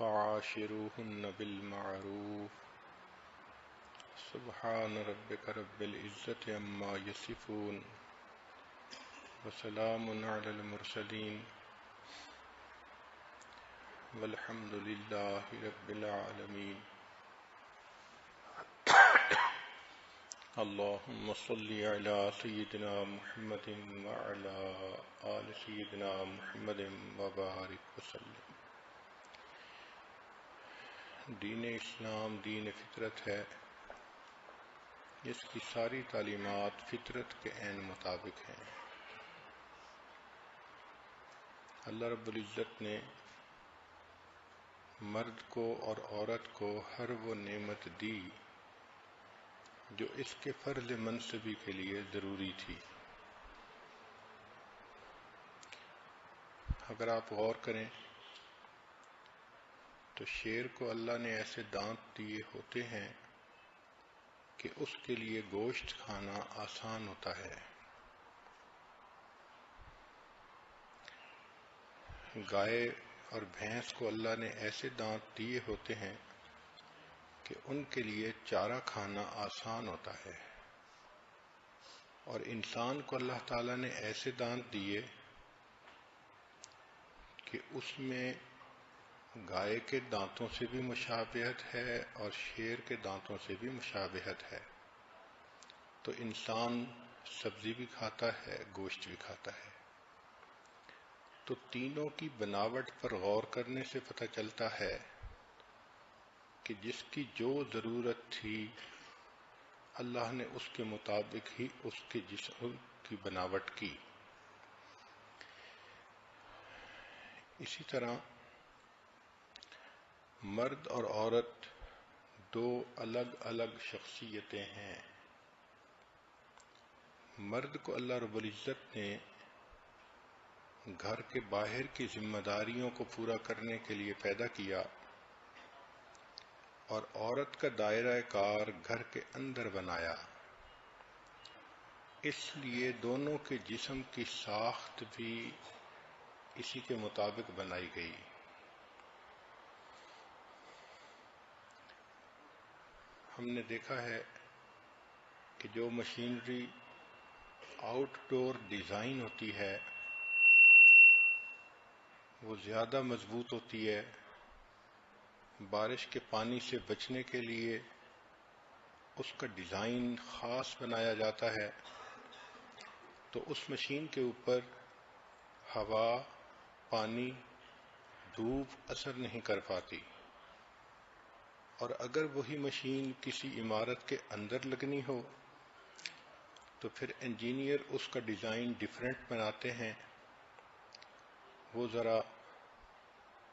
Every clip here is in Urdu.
فعاشروهن بالمعروف سبحان ربك رب العزة عما يصفون وسلام على المرسلين والحمد لله رب العالمين اللهم صل على سيدنا محمد وعلى آل سيدنا محمد وبارك وسلم۔ دین اسلام دین فطرت ہے، اس کی ساری تعلیمات فطرت کے عین مطابق ہیں۔ اللہ رب العزت نے مرد کو اور عورت کو ہر وہ نعمت دی جو اس کے فرض منصبی کے لیے ضروری تھی۔ اگر آپ غور کریں تو شیر کو اللہ نے ایسے دانت دیے ہوتے ہیں کہ اس کے لیے گوشت کھانا آسان ہوتا ہے۔ گائے اور بھینس کو اللہ نے ایسے دانت دیے ہوتے ہیں کہ ان کے لیے چارہ کھانا آسان ہوتا ہے، اور انسان کو اللہ تعالیٰ نے ایسے دانت دیے کہ اس میں گائے کے دانتوں سے بھی مشابہت ہے اور شیر کے دانتوں سے بھی مشابہت ہے۔ تو انسان سبزی بھی کھاتا ہے، گوشت بھی کھاتا ہے۔ تو تینوں کی بناوٹ پر غور کرنے سے پتہ چلتا ہے کہ جس کی جو ضرورت تھی اللہ نے اس کے مطابق ہی اس کے جسم کی بناوٹ کی۔ اسی طرح مرد اور عورت دو الگ الگ شخصیتیں ہیں۔ مرد کو اللہ رب العزت نے گھر کے باہر کی ذمہ داریوں کو پورا کرنے کے لیے پیدا کیا، اور عورت کا دائرہ کار گھر کے اندر بنایا۔ اس لیے دونوں کے جسم کی ساخت بھی اسی کے مطابق بنائی گئی۔ ہم نے دیکھا ہے کہ جو مشینری آؤٹ ڈور ڈیزائن ہوتی ہے وہ زیادہ مضبوط ہوتی ہے۔ بارش کے پانی سے بچنے کے لیے اس کا ڈیزائن خاص بنایا جاتا ہے، تو اس مشین کے اوپر ہوا، پانی، دھوپ اثر نہیں کر پاتی۔ اور اگر وہی مشین کسی عمارت کے اندر لگنی ہو تو پھر انجینئر اس کا ڈیزائن ڈیفرنٹ بناتے ہیں، وہ ذرا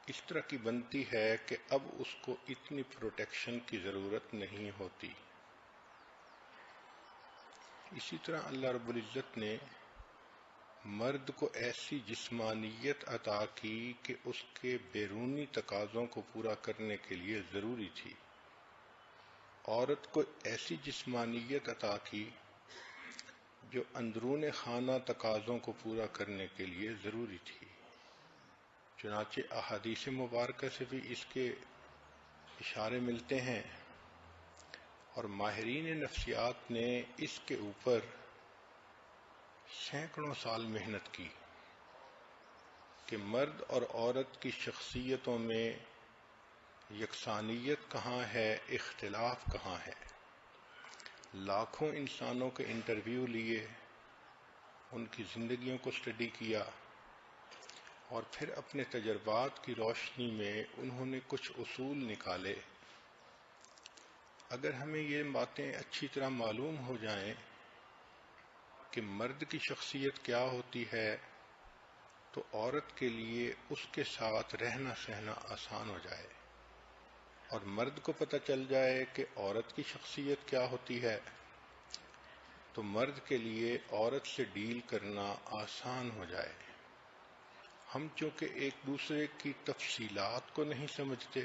اس طرح کی بنتی ہے کہ اب اس کو اتنی پروٹیکشن کی ضرورت نہیں ہوتی۔ اسی طرح اللہ رب العزت نے مرد کو ایسی جسمانیت عطا کی کہ اس کے بیرونی تقاضوں کو پورا کرنے کے لیے ضروری تھی، عورت کو ایسی جسمانیت عطا کی جو اندرون خانہ تقاضوں کو پورا کرنے کے لیے ضروری تھی۔ چنانچہ احادیث مبارکہ سے بھی اس کے اشارے ملتے ہیں، اور ماہرین نفسیات نے اس کے اوپر سینکڑوں سال محنت کی کہ مرد اور عورت کی شخصیتوں میں یکسانیت کہاں ہے، اختلاف کہاں ہے۔ لاکھوں انسانوں کے انٹرویو لیے، ان کی زندگیوں کو اسٹڈی کیا، اور پھر اپنے تجربات کی روشنی میں انہوں نے کچھ اصول نکالے۔ اگر ہمیں یہ باتیں اچھی طرح معلوم ہو جائیں کہ مرد کی شخصیت کیا ہوتی ہے تو عورت کے لیے اس کے ساتھ رہنا سہنا آسان ہو جائے، اور مرد کو پتہ چل جائے کہ عورت کی شخصیت کیا ہوتی ہے تو مرد کے لیے عورت سے ڈیل کرنا آسان ہو جائے۔ ہم چونکہ ایک دوسرے کی تفصیلات کو نہیں سمجھتے،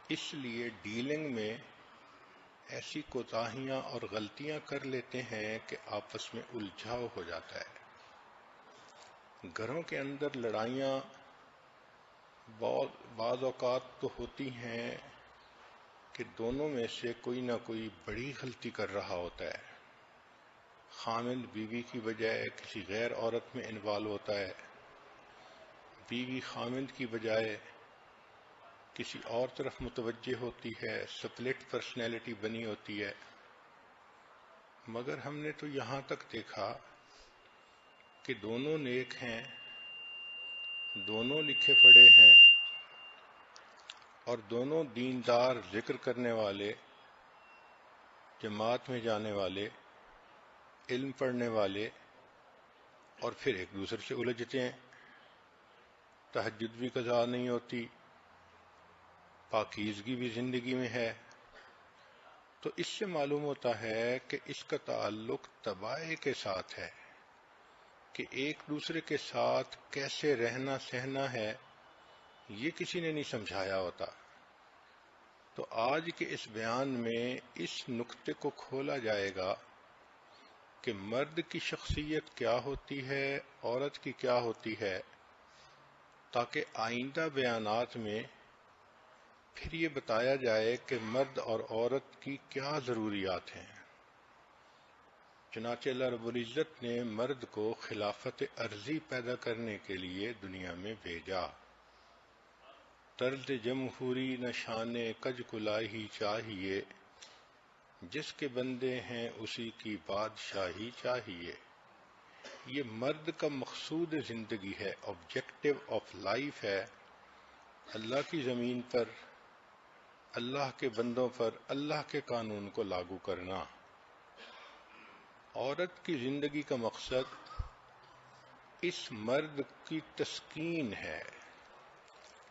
اس لیے ڈیلنگ میں ایسی کوتاہیاں اور غلطیاں کر لیتے ہیں کہ آپس میں الجھاؤ ہو جاتا ہے۔ گھروں کے اندر لڑائیاں بعض اوقات تو ہوتی ہیں کہ دونوں میں سے کوئی نہ کوئی بڑی غلطی کر رہا ہوتا ہے. خامند بیوی کی بجائے کسی غیر عورت میں انوالو ہوتا ہے، بیوی خامند کی بجائے کسی اور طرف متوجہ ہوتی ہے، سپلٹ پرسنالٹی بنی ہوتی ہے. مگر ہم نے تو یہاں تک دیکھا کہ دونوں نیک ہیں، دونوں لکھے پڑھے ہیں، اور دونوں دیندار، ذکر کرنے والے، جماعت میں جانے والے، علم پڑھنے والے، اور پھر ایک دوسرے سے الجھتے ہیں. تہجد بھی قضا نہیں ہوتی، پاکیزگی بھی زندگی میں ہے. تو اس سے معلوم ہوتا ہے کہ اس کا تعلق طبائع کے ساتھ ہے کہ ایک دوسرے کے ساتھ کیسے رہنا سہنا ہے، یہ کسی نے نہیں سمجھایا ہوتا. تو آج کے اس بیان میں اس نقطے کو کھولا جائے گا کہ مرد کی شخصیت کیا ہوتی ہے، عورت کی کیا ہوتی ہے، تاکہ آئندہ بیانات میں پھر یہ بتایا جائے کہ مرد اور عورت کی کیا ضروریات ہیں. چنانچہ اللہ رب العزت نے مرد کو خلافت ارضی پیدا کرنے کے لیے دنیا میں بھیجا. طرز جمہوری نشان کج کلاہی چاہیے، جس کے بندے ہیں اسی کی بادشاہی چاہیے. یہ مرد کا مقصود زندگی ہے، آبجیکٹو آف لائف ہے. اللہ کی زمین پر، اللہ کے بندوں پر اللہ کے قانون کو لاگو کرنا. عورت کی زندگی کا مقصد اس مرد کی تسکین ہے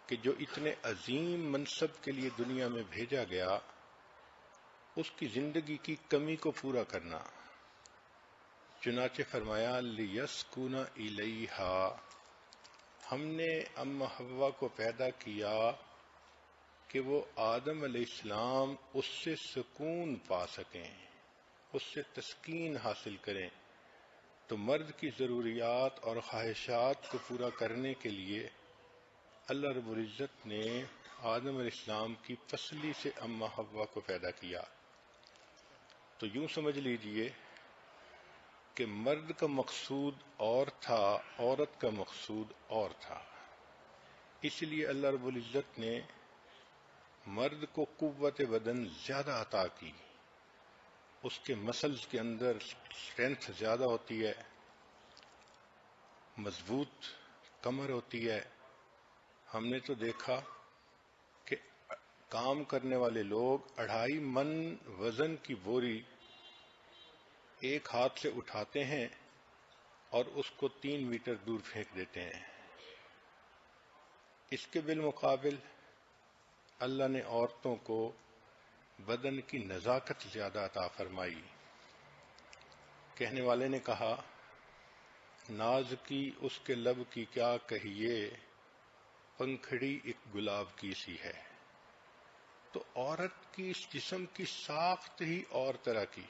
کہ جو اتنے عظیم منصب کے لیے دنیا میں بھیجا گیا، اس کی زندگی کی کمی کو پورا کرنا. چنانچہ فرمایا لیسکن الیہا، ہم نے ام حوا کو پیدا کیا کہ وہ آدم علیہ السلام اس سے سکون پا سکیں، اس سے تسکین حاصل کریں. تو مرد کی ضروریات اور خواہشات کو پورا کرنے کے لیے اللہ رب العزت نے آدم علیہ السلام کی پسلی سے ام حوا کو پیدا کیا. تو یوں سمجھ لیجئے کہ مرد کا مقصود اور تھا، عورت کا مقصود اور تھا. اس لیے اللہ رب العزت نے مرد کو قوت بدن زیادہ عطا کی، اس کے مسلز کے اندر اسٹرینتھ زیادہ ہوتی ہے، مضبوط کمر ہوتی ہے. ہم نے تو دیکھا کہ کام کرنے والے لوگ 2.5 من وزن کی بوری ایک ہاتھ سے اٹھاتے ہیں اور اس کو 3 میٹر دور پھینک دیتے ہیں. اس کے بالمقابل اللہ نے عورتوں کو بدن کی نزاکت زیادہ عطا فرمائی. کہنے والے نے کہا ناز کی اس کے لب کی کیا کہیے، پنکھڑی ایک گلاب کی سی ہے. تو عورت کی اس جسم کی ساخت ہی اور طرح کی.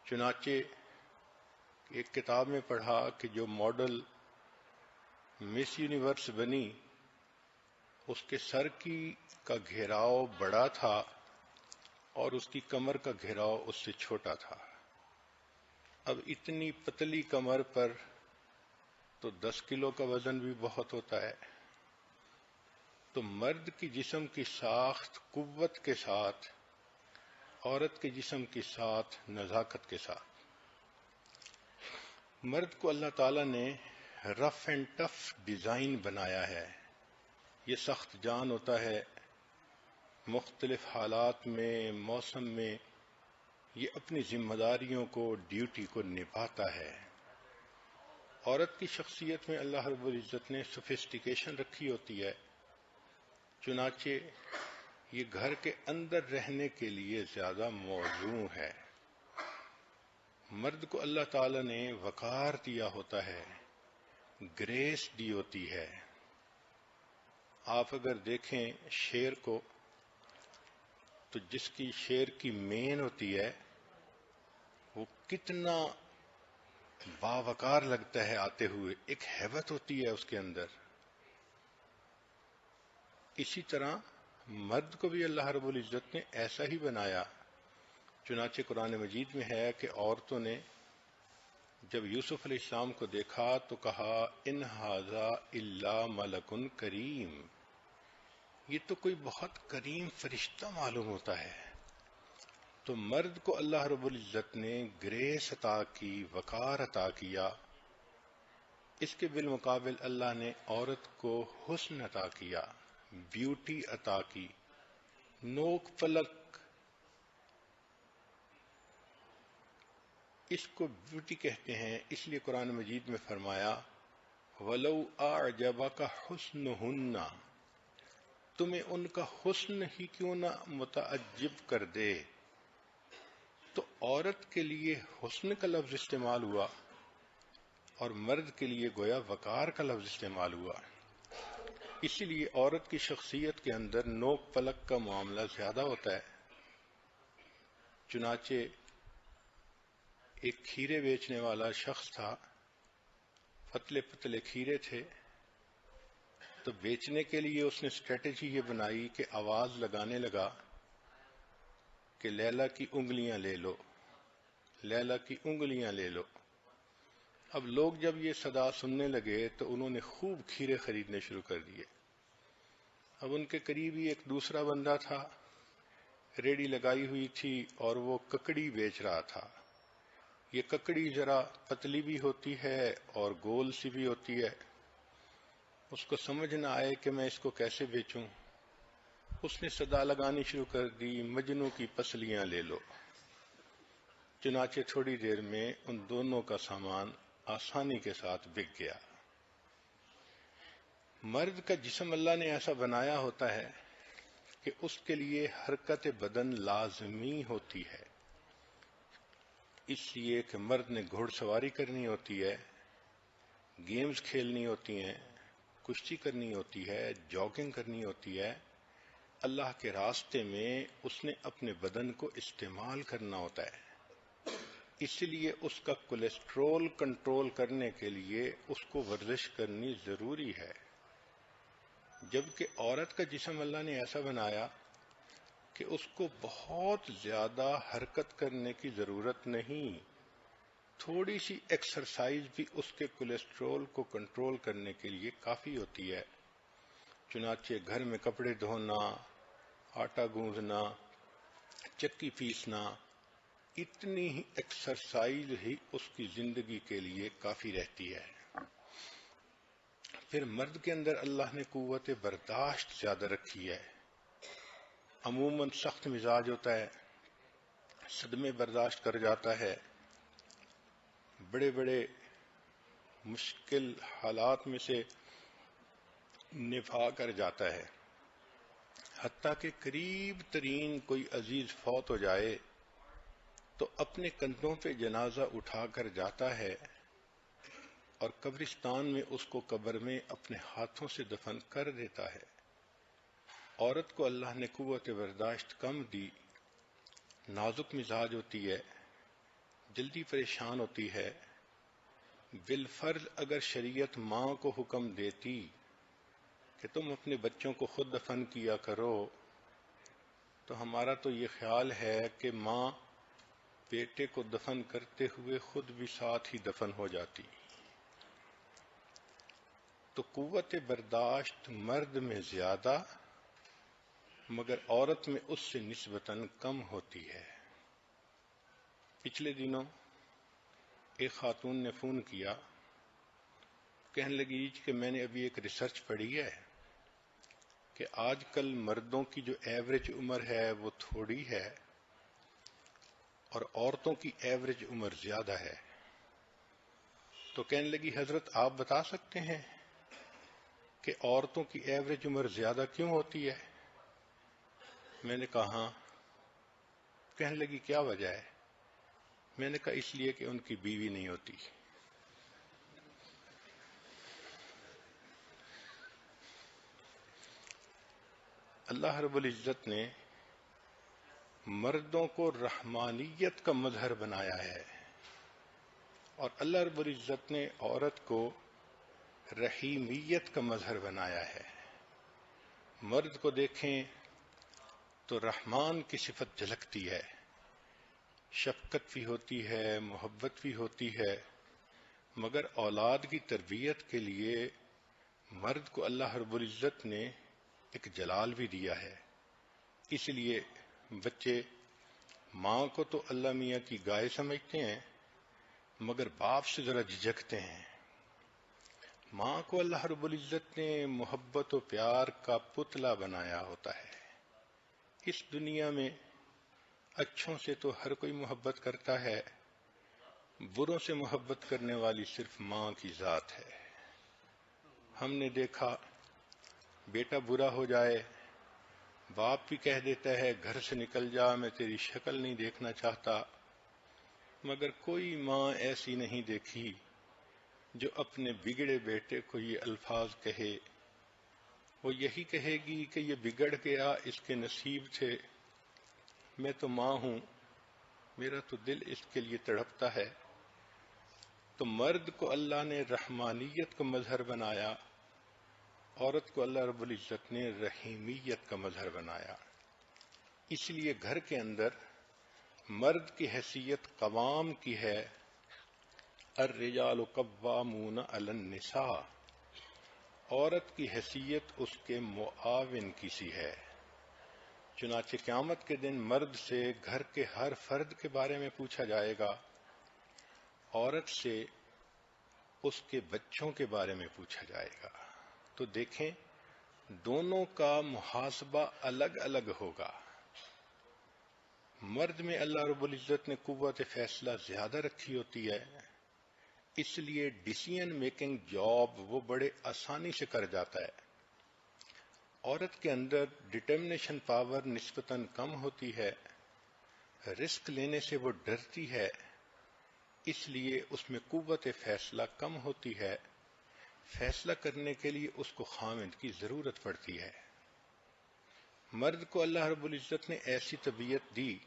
چنانچہ ایک کتاب میں پڑھا کہ جو ماڈل مس یونیورس بنی، اس کے سر کی کا گھیراؤ بڑا تھا اور اس کی کمر کا گھیراؤ اس سے چھوٹا تھا. اب اتنی پتلی کمر پر تو 10 کلو کا وزن بھی بہت ہوتا ہے. تو مرد کی جسم کی ساخت قوت کے ساتھ، عورت کے جسم کے ساتھ نزاکت کے ساتھ. مرد کو اللہ تعالیٰ نے رف اینڈ ٹف ڈیزائن بنایا ہے. یہ سخت جان ہوتا ہے، مختلف حالات میں، موسم میں یہ اپنی ذمہ داریوں کو، ڈیوٹی کو نبھاتا ہے. عورت کی شخصیت میں اللہ رب العزت نے سوفسٹیکیشن رکھی ہوتی ہے. چنانچہ یہ گھر کے اندر رہنے کے لیے زیادہ موزوں ہے. مرد کو اللہ تعالیٰ نے وقار دیا ہوتا ہے، گریس دی ہوتی ہے. آپ اگر دیکھیں شیر کو، تو جس کی شیر کی مین ہوتی ہے وہ کتنا باوقار لگتا ہے آتے ہوئے، ایک ہیبت ہوتی ہے اس کے اندر. اسی طرح مرد کو بھی اللہ رب العزت نے ایسا ہی بنایا. چنانچہ قرآن مجید میں ہے کہ عورتوں نے جب یوسف علیہ السلام کو دیکھا تو کہا ان ھذا الا ملک کریم، یہ تو کوئی بہت کریم فرشتہ معلوم ہوتا ہے. تو مرد کو اللہ رب العزت نے گریس عطا کی، وقار عطا کیا. اس کے بالمقابل اللہ نے عورت کو حسن عطا کیا، بیوٹی عطا کی، نوک پلک. اس کو بیوٹی کہتے ہیں، اس لیے قرآن مجید میں فرمایا وَلَوْ أَعْجَبَكَ حُسْنُهُنَّ، تمہیں ان کا حسن ہی کیوں نہ متعجب کر دے. تو عورت کے لیے حسن کا لفظ استعمال ہوا اور مرد کے لیے گویا وقار کا لفظ استعمال ہوا. اسی لیے عورت کی شخصیت کے اندر نوک پلک کا معاملہ زیادہ ہوتا ہے. چنانچہ ایک کھیرے بیچنے والا شخص تھا، پتلے پتلے کھیرے تھے. تو بیچنے کے لیے اس نے اسٹریٹجی یہ بنائی کہ آواز لگانے لگا کہ لیلا کی انگلیاں لے لو، لیلا کی انگلیاں لے لو. اب لوگ جب یہ صدا سننے لگے تو انہوں نے خوب کھیرے خریدنے شروع کر دیے. اب ان کے قریب ہی ایک دوسرا بندہ تھا، ریڑھی لگائی ہوئی تھی اور وہ ککڑی بیچ رہا تھا. یہ ککڑی ذرا پتلی بھی ہوتی ہے اور گول سی بھی ہوتی ہے. اس کو سمجھ نہ آئے کہ میں اس کو کیسے بیچوں. اس نے صدا لگانی شروع کر دی مجنوں کی پسلیاں لے لو. چنانچہ تھوڑی دیر میں ان دونوں کا سامان آسانی کے ساتھ بک گیا. مرد کا جسم اللہ نے ایسا بنایا ہوتا ہے کہ اس کے لیے حرکت بدن لازمی ہوتی ہے. اس لیے کہ مرد نے گھوڑ سواری کرنی ہوتی ہے، گیمز کھیلنی ہوتی ہیں، کشتی کرنی ہوتی ہے، جاگنگ کرنی ہوتی ہے. اللہ کے راستے میں اس نے اپنے بدن کو استعمال کرنا ہوتا ہے. اس لیے اس کا کولیسٹرول کنٹرول کرنے کے لیے اس کو ورزش کرنی ضروری ہے. جبکہ عورت کا جسم اللہ نے ایسا بنایا کہ اس کو بہت زیادہ حرکت کرنے کی ضرورت نہیں. تھوڑی سی ایکسرسائز بھی اس کے کولیسٹرول کو کنٹرول کرنے کے لیے کافی ہوتی ہے. چنانچہ گھر میں کپڑے دھونا، آٹا گوندھنا، چکی پیسنا، اتنی ہی ایکسرسائز ہی اس کی زندگی کے لیے کافی رہتی ہے. پھر مرد کے اندر اللہ نے قوت برداشت زیادہ رکھی ہے. عموماً سخت مزاج ہوتا ہے، صدمے برداشت کر جاتا ہے، بڑے بڑے مشکل حالات میں سے نبھا کر جاتا ہے. حتیٰ کہ قریب ترین کوئی عزیز فوت ہو جائے تو اپنے کندھوں پہ جنازہ اٹھا کر جاتا ہے اور قبرستان میں اس کو قبر میں اپنے ہاتھوں سے دفن کر دیتا ہے. عورت کو اللہ نے قوت برداشت کم دی، نازک مزاج ہوتی ہے، جلدی پریشان ہوتی ہے. بالفرض اگر شریعت ماں کو حکم دیتی کہ تم اپنے بچوں کو خود دفن کیا کرو تو ہمارا تو یہ خیال ہے کہ ماں بیٹے کو دفن کرتے ہوئے خود بھی ساتھ ہی دفن ہو جاتی. تو قوت برداشت مرد میں زیادہ مگر عورت میں اس سے نسبتاً کم ہوتی ہے. پچھلے دنوں ایک خاتون نے فون کیا، کہنے لگی کہ میں نے ابھی ایک ریسرچ پڑھی ہے کہ آج کل مردوں کی جو ایوریج عمر ہے وہ تھوڑی ہے اور عورتوں کی ایوریج عمر زیادہ ہے. تو کہنے لگی حضرت آپ بتا سکتے ہیں کہ عورتوں کی ایوریج عمر زیادہ کیوں ہوتی ہے؟ میں نے کہا ہاں. کہنے لگی کیا وجہ ہے؟ میں نے کہا اس لیے کہ ان کی بیوی نہیں ہوتی. اللہ رب العزت نے مردوں کو رحمانیت کا مظہر بنایا ہے اور اللہ رب العزت نے عورت کو رحیمیت کا مظہر بنایا ہے. مرد کو دیکھیں تو رحمان کی صفت جھلکتی ہے، شفقت بھی ہوتی ہے، محبت بھی ہوتی ہے، مگر اولاد کی تربیت کے لیے مرد کو اللہ رب العزت نے ایک جلال بھی دیا ہے۔ اس لیے بچے ماں کو تو اللہ میاں کی گائے سمجھتے ہیں، مگر باپ سے ذرا جھجکتے ہیں۔ ماں کو اللہ رب العزت نے محبت و پیار کا پتلا بنایا ہوتا ہے۔ اس دنیا میں اچھوں سے تو ہر کوئی محبت کرتا ہے، بروں سے محبت کرنے والی صرف ماں کی ذات ہے۔ ہم نے دیکھا بیٹا برا ہو جائے، باپ بھی کہہ دیتا ہے گھر سے نکل جا، میں تیری شکل نہیں دیکھنا چاہتا، مگر کوئی ماں ایسی نہیں دیکھی جو اپنے بگڑے بیٹے کو یہ الفاظ کہے۔ وہ یہی کہے گی کہ یہ بگڑ گیا، اس کے نصیب تھے، میں تو ماں ہوں، میرا تو دل اس کے لیے تڑپتا ہے۔ تو مرد کو اللہ نے رحمانیت کا مظہر بنایا، عورت کو اللہ رب العزت نے رحیمیت کا مظہر بنایا۔ اس لیے گھر کے اندر مرد کی حیثیت قوام کی ہے، الرجال قوامون علی النساء، عورت کی حیثیت اس کے معاون کی سی ہے۔ چنانچہ قیامت کے دن مرد سے گھر کے ہر فرد کے بارے میں پوچھا جائے گا، عورت سے اس کے بچوں کے بارے میں پوچھا جائے گا۔ تو دیکھیں دونوں کا محاسبہ الگ الگ ہوگا۔ مرد میں اللہ رب العزت نے قوت فیصلہ زیادہ رکھی ہوتی ہے، اس لیے ڈیسیژن میکنگ جاب وہ بڑے آسانی سے کر جاتا ہے۔ عورت کے اندر ڈٹرمنیشن پاور نسبتاً کم ہوتی ہے، رسک لینے سے وہ ڈرتی ہے، اس لیے اس میں قوت فیصلہ کم ہوتی ہے، فیصلہ کرنے کے لیے اس کو خامند کی ضرورت پڑتی ہے۔ مرد کو اللہ رب العزت نے ایسی طبیعت دی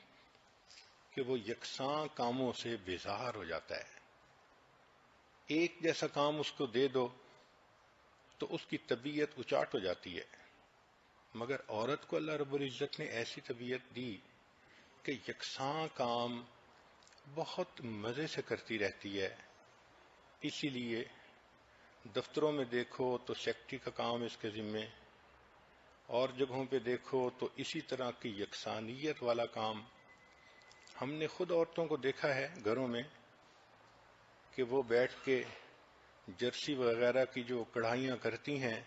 کہ وہ یکساں کاموں سے بیزار ہو جاتا ہے۔ ایک جیسا کام اس کو دے دو تو اس کی طبیعت اچاٹ ہو جاتی ہے، مگر عورت کو اللہ رب العزت نے ایسی طبیعت دی کہ یکساں کام بہت مزے سے کرتی رہتی ہے۔ اسی لیے دفتروں میں دیکھو تو سیکٹری کا کام اس کے ذمے، اور جگہوں پہ دیکھو تو اسی طرح کی یکسانیت والا کام۔ ہم نے خود عورتوں کو دیکھا ہے گھروں میں کہ وہ بیٹھ کے جرسی وغیرہ کی جو کڑھائیاں کرتی ہیں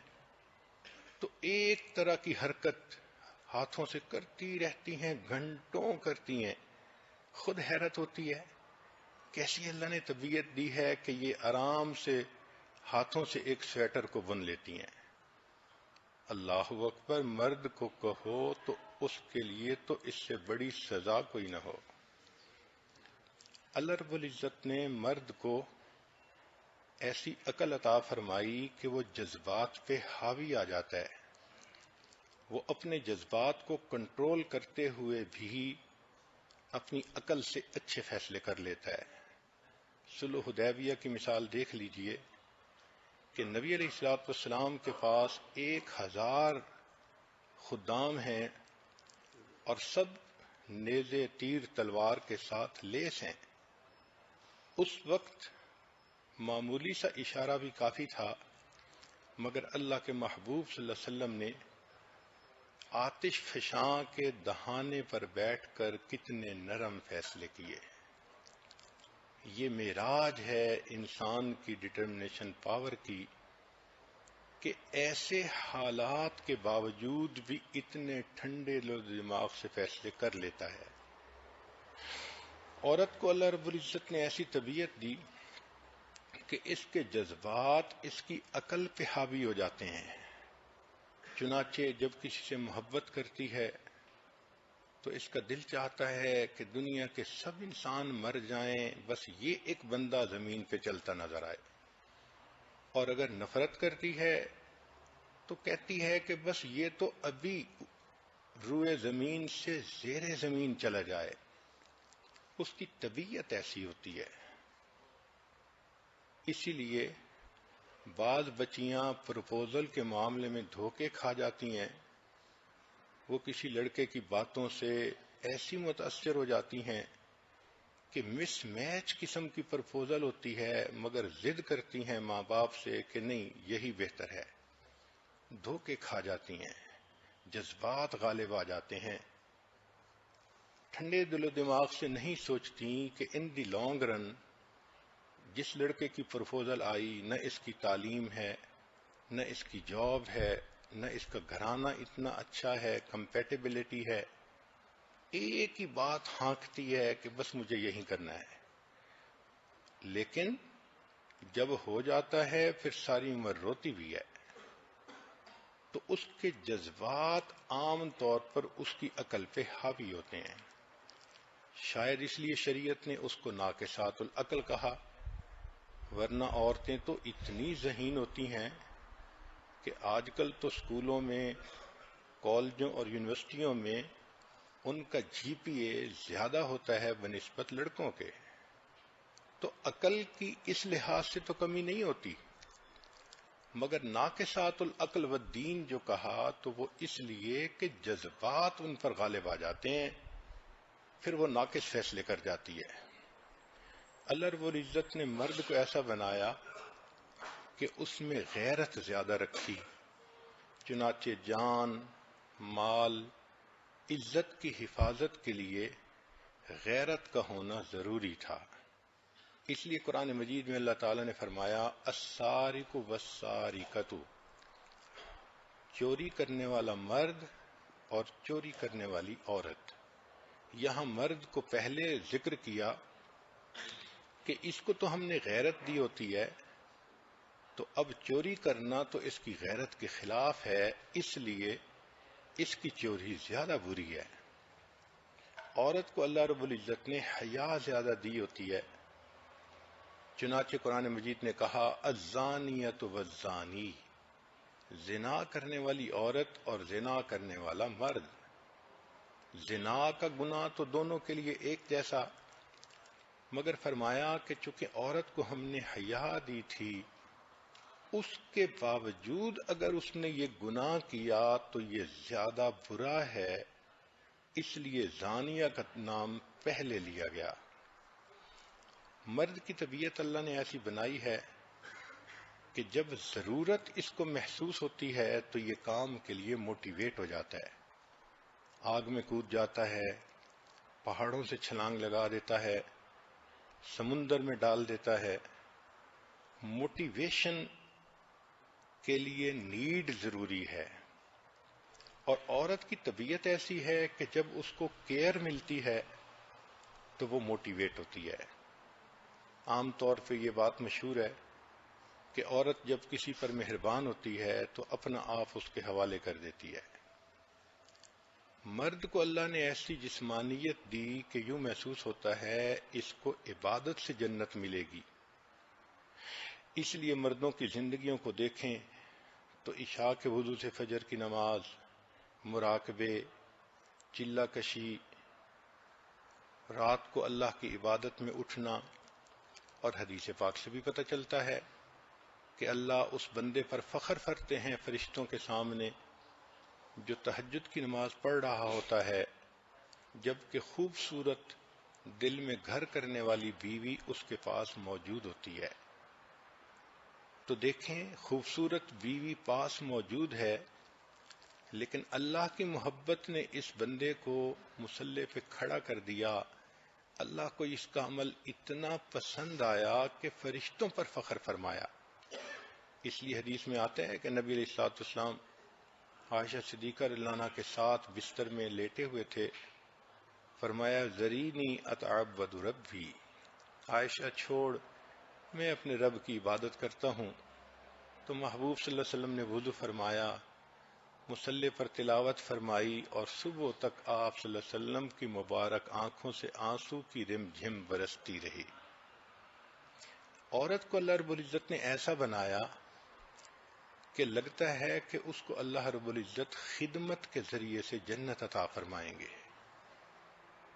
تو ایک طرح کی حرکت ہاتھوں سے کرتی رہتی ہیں، گھنٹوں کرتی ہیں۔ خود حیرت ہوتی ہے کیسی اللہ نے طبیعت دی ہے کہ یہ آرام سے ہاتھوں سے ایک سویٹر کو بن لیتی ہیں۔ اللہ اکبر، مرد کو کہو تو اس کے لیے تو اس سے بڑی سزا کوئی نہ ہو۔ اللہ رب العزت نے مرد کو ایسی عقل عطا فرمائی کہ وہ جذبات پہ حاوی آ جاتا ہے، وہ اپنے جذبات کو کنٹرول کرتے ہوئے بھی اپنی عقل سے اچھے فیصلے کر لیتا ہے۔ صلح حدیبیہ کی مثال دیکھ لیجئے کہ نبی علیہ السلام کے پاس 1000 خدام ہیں اور سب نیزے تیر تلوار کے ساتھ لیس ہیں۔ اس وقت معمولی سا اشارہ بھی کافی تھا، مگر اللہ کے محبوب صلی اللہ علیہ وسلم نے آتش فشاں کے دہانے پر بیٹھ کر کتنے نرم فیصلے کیے۔ یہ معراج ہے انسان کی ڈٹرمنیشن پاور کی کہ ایسے حالات کے باوجود بھی اتنے ٹھنڈے دماغ سے فیصلے کر لیتا ہے۔ عورت کو اللہ رب العزت نے ایسی طبیعت دی کہ اس کے جذبات اس کی عقل پہ حاوی ہو جاتے ہیں۔ چنانچہ جب کسی سے محبت کرتی ہے تو اس کا دل چاہتا ہے کہ دنیا کے سب انسان مر جائیں، بس یہ ایک بندہ زمین پہ چلتا نظر آئے۔ اور اگر نفرت کرتی ہے تو کہتی ہے کہ بس یہ تو ابھی روئے زمین سے زیر زمین چلا جائے۔ اس کی طبیعت ایسی ہوتی ہے۔ اسی لیے بعض بچیاں پروپوزل کے معاملے میں دھوکے کھا جاتی ہیں وہ کسی لڑکے کی باتوں سے ایسی متاثر ہو جاتی ہیں کہ مس میچ قسم کی پرپوزل ہوتی ہے، مگر ضد کرتی ہیں ماں باپ سے کہ نہیں یہی بہتر ہے، دھوکے کھا جاتی ہیں، جذبات غالب آ جاتے ہیں، ٹھنڈے دل و دماغ سے نہیں سوچتی کہ ان دی لانگ رن جس لڑکے کی پرپوزل آئی نہ اس کی تعلیم ہے، نہ اس کی جاب ہے، نہ اس کا گھرانہ اتنا اچھا ہے، کمپیٹیبلٹی ہے، ایک ہی بات ہانکتی ہے کہ بس مجھے یہی کرنا ہے، لیکن جب ہو جاتا ہے پھر ساری عمر روتی بھی ہے۔ تو اس کے جذبات عام طور پر اس کی عقل پہ حاوی ہوتے ہیں، شاید اس لیے شریعت نے اس کو ناقصات العقل کہا، ورنہ عورتیں تو اتنی ذہین ہوتی ہیں کہ آج کل تو اسکولوں میں، کالجوں اور یونیورسٹیوں میں ان کا جی پی اے زیادہ ہوتا ہے بنسبت لڑکوں کے، تو عقل کی اس لحاظ سے تو کمی نہیں ہوتی، مگر ناقصات العقل والدین جو کہا تو وہ اس لیے کہ جذبات ان پر غالب آ جاتے ہیں، پھر وہ ناقص فیصلے کر جاتی ہے۔ اللہ رب العزت نے مرد کو ایسا بنایا کہ اس میں غیرت زیادہ رکھی، چنانچہ جان، مال، عزت کی حفاظت کے لیے غیرت کا ہونا ضروری تھا۔ اس لیے قرآن مجید میں اللہ تعالیٰ نے فرمایا السارق والسارقۃ، چوری کرنے والا مرد اور چوری کرنے والی عورت۔ یہاں مرد کو پہلے ذکر کیا کہ اس کو تو ہم نے غیرت دی ہوتی ہے، تو اب چوری کرنا تو اس کی غیرت کے خلاف ہے، اس لیے اس کی چوری زیادہ بری ہے۔ عورت کو اللہ رب العزت نے حیا زیادہ دی ہوتی ہے، چنانچہ قرآن مجید نے کہا الزانیۃ والزانی، زنا کرنے والی عورت اور زنا کرنے والا مرد۔ زنا کا گناہ تو دونوں کے لیے ایک جیسا، مگر فرمایا کہ چونکہ عورت کو ہم نے حیا دی تھی، اس کے باوجود اگر اس نے یہ گناہ کیا تو یہ زیادہ برا ہے، اس لیے زانیہ کا نام پہلے لیا گیا۔ مرد کی طبیعت اللہ نے ایسی بنائی ہے کہ جب ضرورت اس کو محسوس ہوتی ہے تو یہ کام کے لیے موٹیویٹ ہو جاتا ہے، آگ میں کود جاتا ہے، پہاڑوں سے چھلانگ لگا دیتا ہے، سمندر میں ڈال دیتا ہے۔ موٹیویشن کے لیے نیڈ ضروری ہے، اور عورت کی طبیعت ایسی ہے کہ جب اس کو کیئر ملتی ہے تو وہ موٹیویٹ ہوتی ہے۔ عام طور پہ یہ بات مشہور ہے کہ عورت جب کسی پر مہربان ہوتی ہے تو اپنا آپ اس کے حوالے کر دیتی ہے۔ مرد کو اللہ نے ایسی جسمانیت دی کہ یوں محسوس ہوتا ہے اس کو عبادت سے جنت ملے گی۔ اس لیے مردوں کی زندگیوں کو دیکھیں تو عشاء کے وضو سے فجر کی نماز، مراقبے، چلہ کشی، رات کو اللہ کی عبادت میں اٹھنا، اور حدیث پاک سے بھی پتہ چلتا ہے کہ اللہ اس بندے پر فخر کرتے ہیں فرشتوں کے سامنے جو تہجد کی نماز پڑھ رہا ہوتا ہے، جبکہ خوبصورت دل میں گھر کرنے والی بیوی اس کے پاس موجود ہوتی ہے۔ تو دیکھیں خوبصورت بیوی پاس موجود ہے، لیکن اللہ کی محبت نے اس بندے کو مصلی پہ کھڑا کر دیا، اللہ کو اس کا عمل اتنا پسند آیا کہ فرشتوں پر فخر فرمایا۔ اس لیے حدیث میں آتا ہے کہ نبی علیہ الصلوۃ والسلام عائشہ صدیقہ رضی اللہ عنہا کے ساتھ بستر میں لیٹے ہوئے تھے، فرمایا ذرینی اتعبد ربی، عائشہ چھوڑ میں اپنے رب کی عبادت کرتا ہوں۔ تو محبوب صلی اللہ علیہ وسلم نے وضو فرمایا، مصلی پر تلاوت فرمائی، اور صبح تک آپ صلی اللہ علیہ وسلم کی مبارک آنکھوں سے آنسو کی رم جھم برستی رہی۔ عورت کو اللہ رب العزت نے ایسا بنایا کہ لگتا ہے کہ اس کو اللہ رب العزت خدمت کے ذریعے سے جنت عطا فرمائیں گے،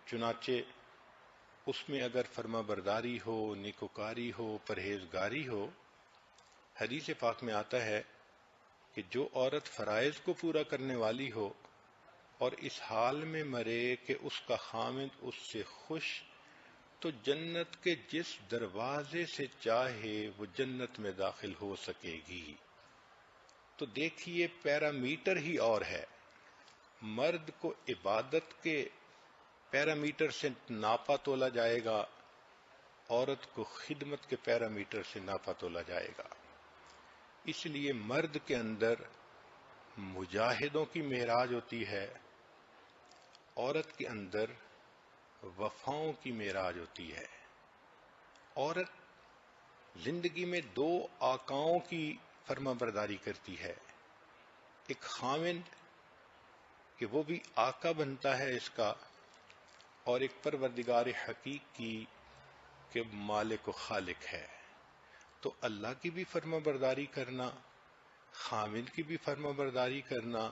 چنانچہ اس میں اگر فرما برداری ہو، نیکوکاری ہو، پرہیزگاری ہو، حدیث پاک میں آتا ہے کہ جو عورت فرائض کو پورا کرنے والی ہو اور اس حال میں مرے کہ اس کا خامند اس سے خوش، تو جنت کے جس دروازے سے چاہے وہ جنت میں داخل ہو سکے گی۔ تو دیکھیے پیرامیٹر ہی اور ہے، مرد کو عبادت کے پیرامیٹر سے ناپا تولا جائے گا، عورت کو خدمت کے پیرامیٹر سے ناپا تولا جائے گا۔ اس لیے مرد کے اندر مجاہدوں کی معراج ہوتی ہے، عورت کے اندر وفاؤں کی معراج ہوتی ہے۔ عورت زندگی میں دو آقاؤں کی فرما برداری کرتی ہے، ایک خاوند کہ وہ بھی آقا بنتا ہے اس کا، اور ایک پروردگار حقیق کی کہ مالک و خالق ہے۔ تو اللہ کی بھی فرما برداری کرنا، خاوند کی بھی فرما برداری کرنا،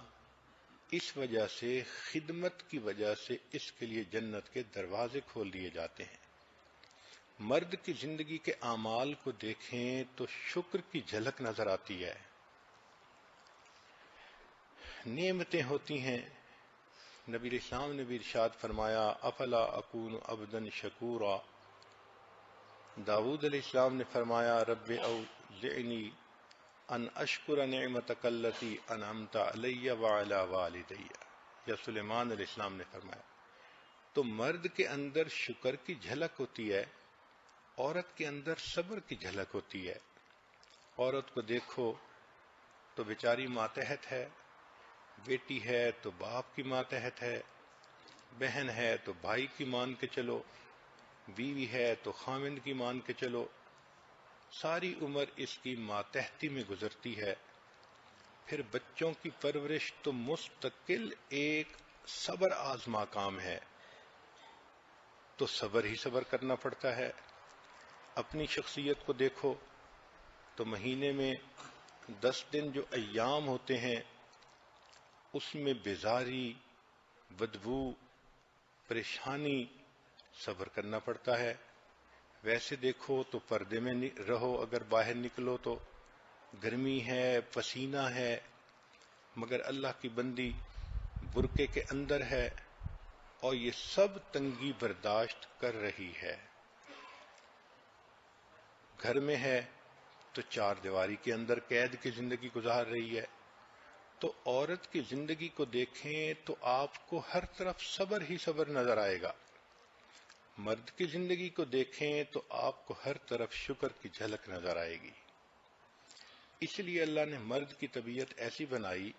اس وجہ سے خدمت کی وجہ سے اس کے لیے جنت کے دروازے کھول دیے جاتے ہیں۔ مرد کی زندگی کے اعمال کو دیکھیں تو شکر کی جھلک نظر آتی ہے، نعمتیں ہوتی ہیں۔ نبی علیہ السلام نے بھی ارشاد فرمایا افلا اکون عبدا شکورا۔ داؤد علیہ السلام نے فرمایا رب اوزعنی ان اشکر نعمتک التی انعمت علی وعلی والدی، یا سلیمان علیہ السلام نے فرمایا۔ تو مرد کے اندر شکر کی جھلک ہوتی ہے، عورت کے اندر صبر کی جھلک ہوتی ہے۔ عورت کو دیکھو تو بیچاری ماتحت ہے، بیٹی ہے تو باپ کی ماتحت ہے، بہن ہے تو بھائی کی مان کے چلو، بیوی ہے تو خاوند کی مان کے چلو، ساری عمر اس کی ماتحتی میں گزرتی ہے۔ پھر بچوں کی پرورش تو مستقل ایک صبر آزما کام ہے، تو صبر ہی صبر کرنا پڑتا ہے۔ اپنی شخصیت کو دیکھو تو مہینے میں 10 دن جو ایام ہوتے ہیں اس میں بیزاری، بدبو، پریشانی صبر کرنا پڑتا ہے۔ ویسے دیکھو تو پردے میں رہو، اگر باہر نکلو تو گرمی ہے، پسینہ ہے، مگر اللہ کی بندی برقعے کے اندر ہے اور یہ سب تنگی برداشت کر رہی ہے۔ گھر میں ہے تو چار دیواری کے اندر قید کی زندگی گزار رہی ہے۔ تو عورت کی زندگی کو دیکھیں تو آپ کو ہر طرف صبر ہی صبر نظر آئے گا، مرد کی زندگی کو دیکھیں تو آپ کو ہر طرف شکر کی جھلک نظر آئے گی۔ اس لیے اللہ نے مرد کی طبیعت ایسی بنائی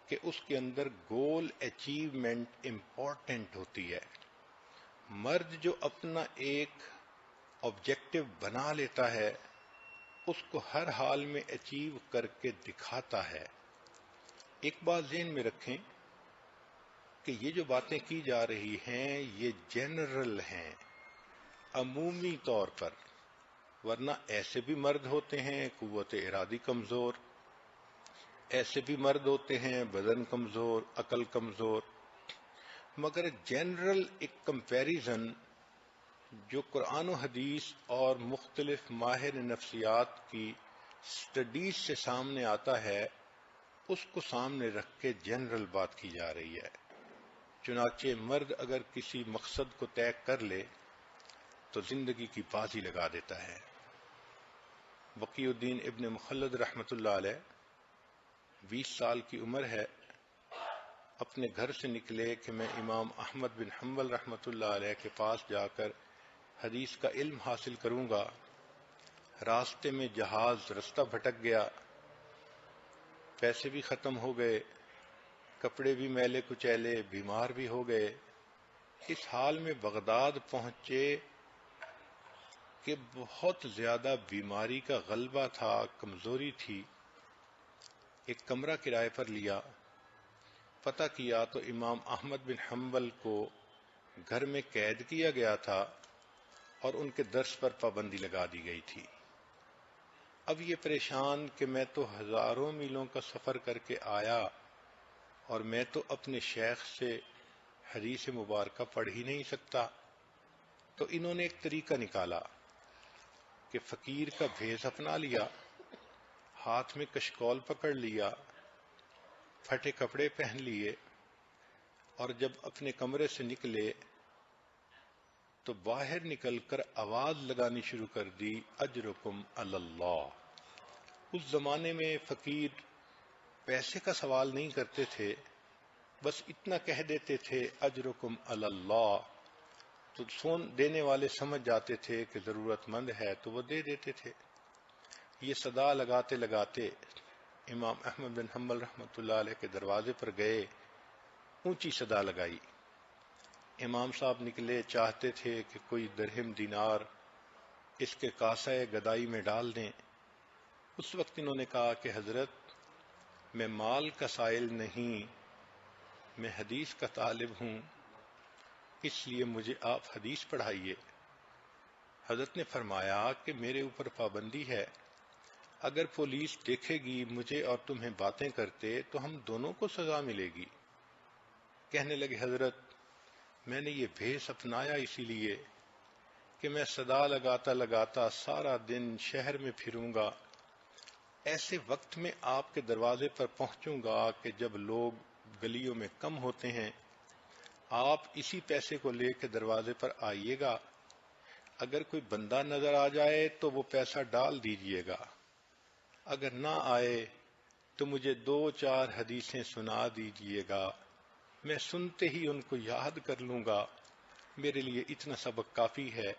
کہ اس کے اندر گول اچیومنٹ امپورٹنٹ ہوتی ہے۔ مرد جو اپنا ایک آبجیکٹو بنا لیتا ہے اس کو ہر حال میں اچیو کر کے دکھاتا ہے۔ ایک بات ذہن میں رکھیں کہ یہ جو باتیں کی جا رہی ہیں یہ جنرل ہیں، عمومی طور پر، ورنہ ایسے بھی مرد ہوتے ہیں قوت ارادی کمزور، ایسے بھی مرد ہوتے ہیں بدن کمزور، عقل کمزور، مگر جنرل ایک کمپیریزن جو قرآن و حدیث اور مختلف ماہر نفسیات کی سٹڈیز سے سامنے آتا ہے، اس کو سامنے رکھ کے جنرل بات کی جا رہی ہے۔ چنانچہ مرد اگر کسی مقصد کو طے کر لے تو زندگی کی بازی لگا دیتا ہے۔ بقی الدین ابن مخلد رحمۃ اللہ علیہ 20 سال کی عمر ہے، اپنے گھر سے نکلے کہ میں امام احمد بن حنبل رحمۃ اللہ علیہ کے پاس جا کر حدیث کا علم حاصل کروں گا۔ راستے میں جہاز رستہ بھٹک گیا، پیسے بھی ختم ہو گئے، کپڑے بھی میلے کچیلے، بیمار بھی ہو گئے۔ اس حال میں بغداد پہنچے کہ بہت زیادہ بیماری کا غلبہ تھا، کمزوری تھی۔ ایک کمرہ کرائے پر لیا، پتہ کیا تو امام احمد بن حنبل کو گھر میں قید کیا گیا تھا اور ان کے درس پر پابندی لگا دی گئی تھی۔ اب یہ پریشان کہ میں تو ہزاروں میلوں کا سفر کر کے آیا اور میں تو اپنے شیخ سے حدیث مبارکہ پڑھ ہی نہیں سکتا۔ تو انہوں نے ایک طریقہ نکالا کہ فقیر کا بھیس اپنا لیا، ہاتھ میں کشکول پکڑ لیا، پھٹے کپڑے پہن لیے، اور جب اپنے کمرے سے نکلے تو باہر نکل کر آواز لگانی شروع کر دی، اجرکم علی اللہ۔ اس زمانے میں فقیر پیسے کا سوال نہیں کرتے تھے، بس اتنا کہہ دیتے تھے اجرکم علی اللہ، تو سون دینے والے سمجھ جاتے تھے کہ ضرورت مند ہے تو وہ دے دیتے تھے۔ یہ صدا لگاتے لگاتے امام احمد بن حنبل رحمۃ اللہ علیہ کے دروازے پر گئے، اونچی صدا لگائی۔ امام صاحب نکلے، چاہتے تھے کہ کوئی درہم دینار اس کے کاسہ گدائی میں ڈال دیں۔ اس وقت انہوں نے کہا کہ حضرت، میں مال کا سائل نہیں، میں حدیث کا طالب ہوں، اس لیے مجھے آپ حدیث پڑھائیے۔ حضرت نے فرمایا کہ میرے اوپر پابندی ہے، اگر پولیس دیکھے گی مجھے اور تمہیں باتیں کرتے تو ہم دونوں کو سزا ملے گی۔ کہنے لگے حضرت، میں نے یہ بھیس اپنایا اسی لیے کہ میں صدا لگاتا لگاتا سارا دن شہر میں پھروں گا، ایسے وقت میں آپ کے دروازے پر پہنچوں گا کہ جب لوگ گلیوں میں کم ہوتے ہیں، آپ اسی پیسے کو لے کے دروازے پر آئیے گا، اگر کوئی بندہ نظر آ جائے تو وہ پیسہ ڈال دیجئے گا، اگر نہ آئے تو مجھے 2-4 حدیثیں سنا دیجئے گا، میں سنتے ہی ان کو یاد کر لوں گا، میرے لیے اتنا سبق کافی ہے۔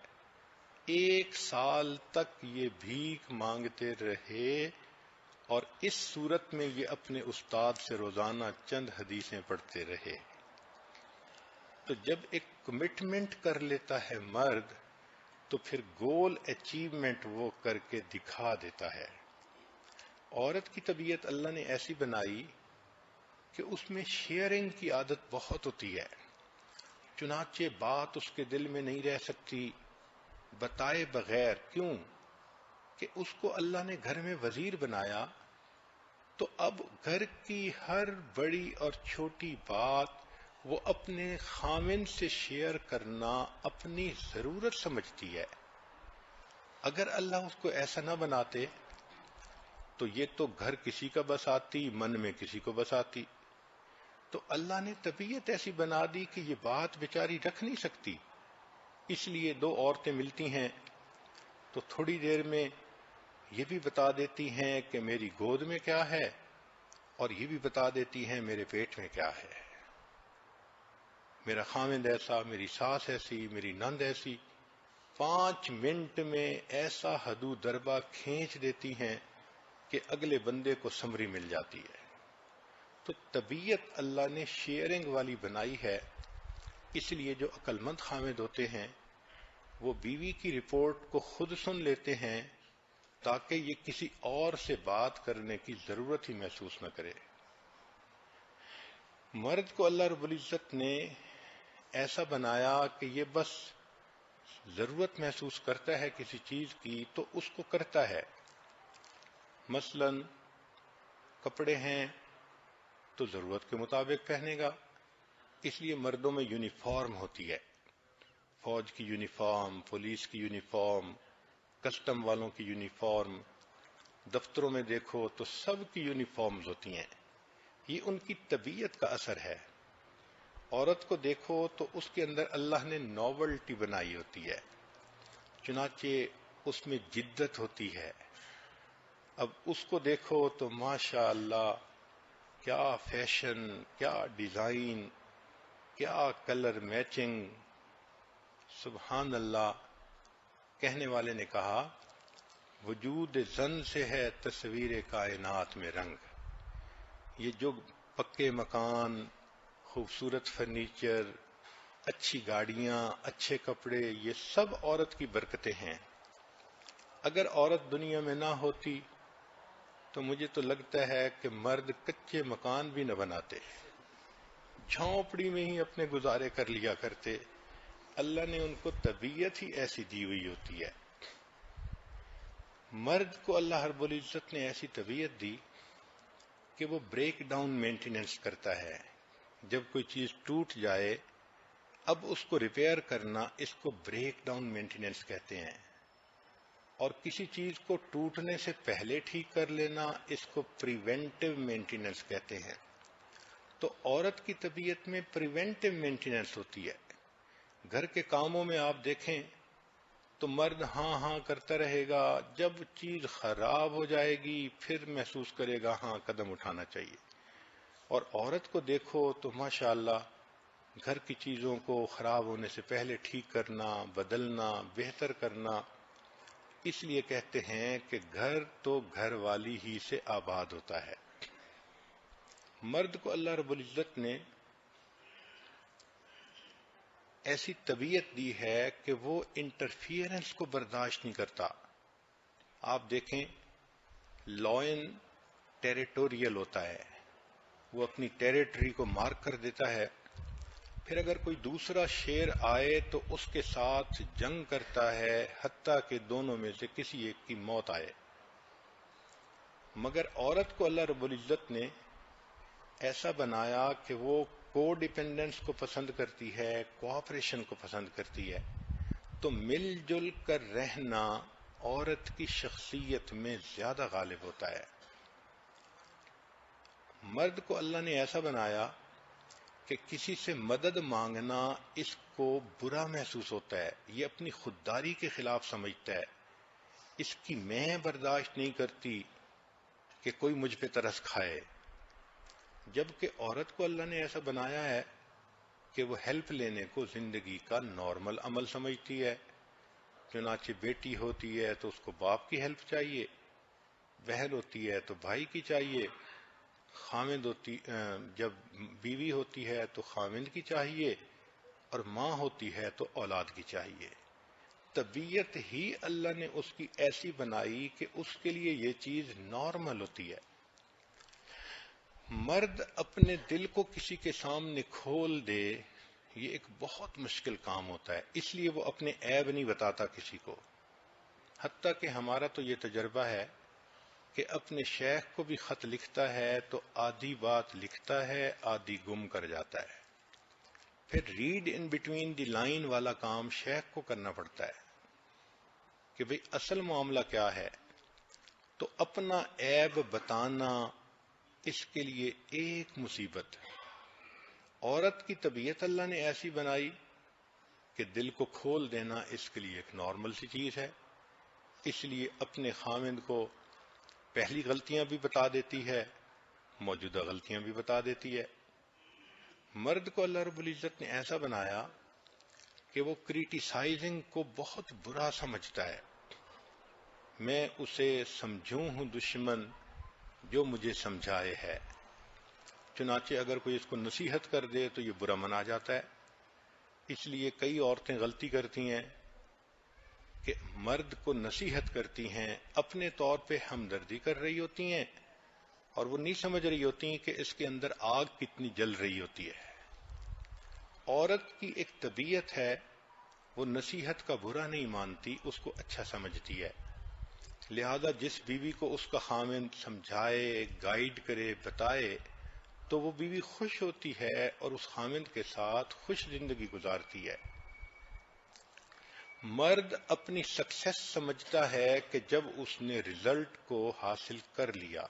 1 سال تک یہ بھیک مانگتے رہے اور اس صورت میں یہ اپنے استاد سے روزانہ چند حدیثیں پڑھتے رہے۔ تو جب ایک کمٹمنٹ کر لیتا ہے مرد تو پھر گول اچیومنٹ وہ کر کے دکھا دیتا ہے۔ عورت کی طبیعت اللہ نے ایسی بنائی کہ اس میں شیئرنگ کی عادت بہت ہوتی ہے، چنانچہ بات اس کے دل میں نہیں رہ سکتی بتائے بغیر۔ کیوں؟ کہ اس کو اللہ نے گھر میں وزیر بنایا، تو اب گھر کی ہر بڑی اور چھوٹی بات وہ اپنے خامن سے شیئر کرنا اپنی ضرورت سمجھتی ہے۔ اگر اللہ اس کو ایسا نہ بناتے تو یہ تو گھر کسی کا بساتی، من میں کسی کو بساتی۔ تو اللہ نے طبیعت ایسی بنا دی کہ یہ بات بیچاری رکھ نہیں سکتی، اس لیے 2 عورتیں ملتی ہیں تو تھوڑی دیر میں یہ بھی بتا دیتی ہیں کہ میری گود میں کیا ہے، اور یہ بھی بتا دیتی ہیں میرے پیٹ میں کیا ہے، میرا خامند ایسا، میری ساس ایسی، میری نند ایسی۔ 5 منٹ میں ایسا حدو دربہ کھینچ دیتی ہیں کہ اگلے بندے کو سمری مل جاتی ہے۔ تو طبیعت اللہ نے شیئرنگ والی بنائی ہے، اس لیے جو عقل مند خامد ہوتے ہیں وہ بیوی کی رپورٹ کو خود سن لیتے ہیں تاکہ یہ کسی اور سے بات کرنے کی ضرورت ہی محسوس نہ کرے۔ مرد کو اللہ رب العزت نے ایسا بنایا کہ یہ بس ضرورت محسوس کرتا ہے کسی چیز کی تو اس کو کرتا ہے۔ مثلا کپڑے ہیں تو ضرورت کے مطابق پہنے گا، اس لیے مردوں میں یونیفارم ہوتی ہے، فوج کی یونیفارم، پولیس کی یونیفارم، کسٹم والوں کی یونیفارم، دفتروں میں دیکھو تو سب کی یونیفارمز ہوتی ہیں، یہ ان کی طبیعت کا اثر ہے۔ عورت کو دیکھو تو اس کے اندر اللہ نے نوولٹی بنائی ہوتی ہے، چنانچہ اس میں جدت ہوتی ہے۔ اب اس کو دیکھو تو ماشاء اللہ کیا فیشن، کیا ڈیزائن، کیا کلر میچنگ، سبحان اللہ۔ کہنے والے نے کہا وجود زن سے ہے تصویر کائنات میں رنگ۔ یہ جو پکے مکان، خوبصورت فرنیچر، اچھی گاڑیاں، اچھے کپڑے، یہ سب عورت کی برکتیں ہیں۔ اگر عورت دنیا میں نہ ہوتی تو مجھے تو لگتا ہے کہ مرد کچے مکان بھی نہ بناتے، جھونپڑی میں ہی اپنے گزارے کر لیا کرتے۔ اللہ نے ان کو طبیعت ہی ایسی دی ہوئی ہوتی ہے۔ مرد کو اللہ رب العزت نے ایسی طبیعت دی کہ وہ بریک ڈاؤن مینٹیننس کرتا ہے۔ جب کوئی چیز ٹوٹ جائے اب اس کو ریپیئر کرنا، اس کو بریک ڈاؤن مینٹیننس کہتے ہیں، اور کسی چیز کو ٹوٹنے سے پہلے ٹھیک کر لینا اس کو پریونٹیو مینٹیننس کہتے ہیں۔ تو عورت کی طبیعت میں پریونٹیو مینٹیننس ہوتی ہے. گھر کے کاموں میں آپ دیکھیں تو مرد ہاں ہاں کرتا رہے گا، جب چیز خراب ہو جائے گی پھر محسوس کرے گا ہاں قدم اٹھانا چاہیے. اور عورت کو دیکھو تو ماشاءاللہ گھر کی چیزوں کو خراب ہونے سے پہلے ٹھیک کرنا، بدلنا، بہتر کرنا. اس لیے کہتے ہیں کہ گھر تو گھر والی ہی سے آباد ہوتا ہے. مرد کو اللہ رب العزت نے ایسی طبیعت دی ہے کہ وہ انٹرفیئرنس کو برداشت نہیں کرتا. آپ دیکھیں لائن ٹیریٹوریل ہوتا ہے، وہ اپنی ٹیریٹری کو مارک کر دیتا ہے، پھر اگر کوئی دوسرا شیر آئے تو اس کے ساتھ جنگ کرتا ہے حتیٰ کہ دونوں میں سے کسی ایک کی موت آئے. مگر عورت کو اللہ رب العزت نے ایسا بنایا کہ وہ کو ڈیپینڈنس کو پسند کرتی ہے، کوآپریشن کو پسند کرتی ہے. تو مل جل کر رہنا عورت کی شخصیت میں زیادہ غالب ہوتا ہے. مرد کو اللہ نے ایسا بنایا کہ کسی سے مدد مانگنا اس کو برا محسوس ہوتا ہے، یہ اپنی خودداری کے خلاف سمجھتا ہے. اس کی میں برداشت نہیں کرتی کہ کوئی مجھ پہ ترس کھائے. جبکہ عورت کو اللہ نے ایسا بنایا ہے کہ وہ ہیلپ لینے کو زندگی کا نارمل عمل سمجھتی ہے. چنانچہ بیٹی ہوتی ہے تو اس کو باپ کی ہیلپ چاہیے، بہن ہوتی ہے تو بھائی کی چاہیے، خامند ہوتی جب بیوی ہوتی ہے تو خامند کی چاہیے، اور ماں ہوتی ہے تو اولاد کی چاہیے. طبیعت ہی اللہ نے اس کی ایسی بنائی کہ اس کے لیے یہ چیز نارمل ہوتی ہے. مرد اپنے دل کو کسی کے سامنے کھول دے یہ ایک بہت مشکل کام ہوتا ہے، اس لیے وہ اپنے عیب نہیں بتاتا کسی کو. حتیٰ کہ ہمارا تو یہ تجربہ ہے کہ اپنے شیخ کو بھی خط لکھتا ہے تو آدھی بات لکھتا ہے آدھی گم کر جاتا ہے، پھر read in between the line والا کام شیخ کو کرنا پڑتا ہے کہ بھئی اصل معاملہ کیا ہے. تو اپنا عیب بتانا اس کے لیے ایک مصیبت. عورت کی طبیعت اللہ نے ایسی بنائی کہ دل کو کھول دینا اس کے لیے ایک نارمل سی چیز ہے، اس لیے اپنے خامند کو پہلی غلطیاں بھی بتا دیتی ہے، موجودہ غلطیاں بھی بتا دیتی ہے. مرد کو اللہ رب العزت نے ایسا بنایا کہ وہ کریٹیسائزنگ کو بہت برا سمجھتا ہے. میں اسے سمجھوں ہوں دشمن جو مجھے سمجھائے ہے. چنانچہ اگر کوئی اس کو نصیحت کر دے تو یہ برا منا جاتا ہے. اس لیے کئی عورتیں غلطی کرتی ہیں کہ مرد کو نصیحت کرتی ہیں، اپنے طور پہ ہمدردی کر رہی ہوتی ہیں اور وہ نہیں سمجھ رہی ہوتی کہ اس کے اندر آگ کتنی جل رہی ہوتی ہے. عورت کی ایک طبیعت ہے، وہ نصیحت کا برا نہیں مانتی، اس کو اچھا سمجھتی ہے. لہذا جس بیوی کو اس کا خامند سمجھائے، گائیڈ کرے، بتائے تو وہ بیوی خوش ہوتی ہے اور اس خامند کے ساتھ خوش زندگی گزارتی ہے. مرد اپنی سکسیس سمجھتا ہے کہ جب اس نے رزلٹ کو حاصل کر لیا،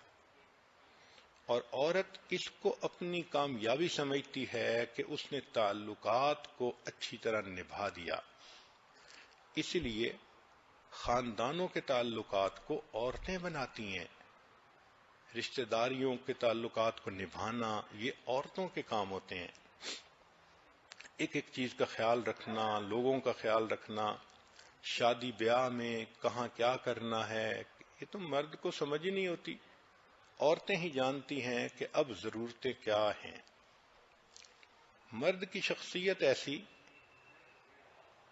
اور عورت اس کو اپنی کامیابی سمجھتی ہے کہ اس نے تعلقات کو اچھی طرح نبھا دیا. اس لیے خاندانوں کے تعلقات کو عورتیں بناتی ہیں. رشتہ داریوں کے تعلقات کو نبھانا یہ عورتوں کے کام ہوتے ہیں. ایک ایک چیز کا خیال رکھنا، لوگوں کا خیال رکھنا، شادی بیاہ میں کہاں کیا کرنا ہے، یہ تو مرد کو سمجھ ہی نہیں ہوتی. عورتیں ہی جانتی ہیں کہ اب ضرورتیں کیا ہیں. مرد کی شخصیت ایسی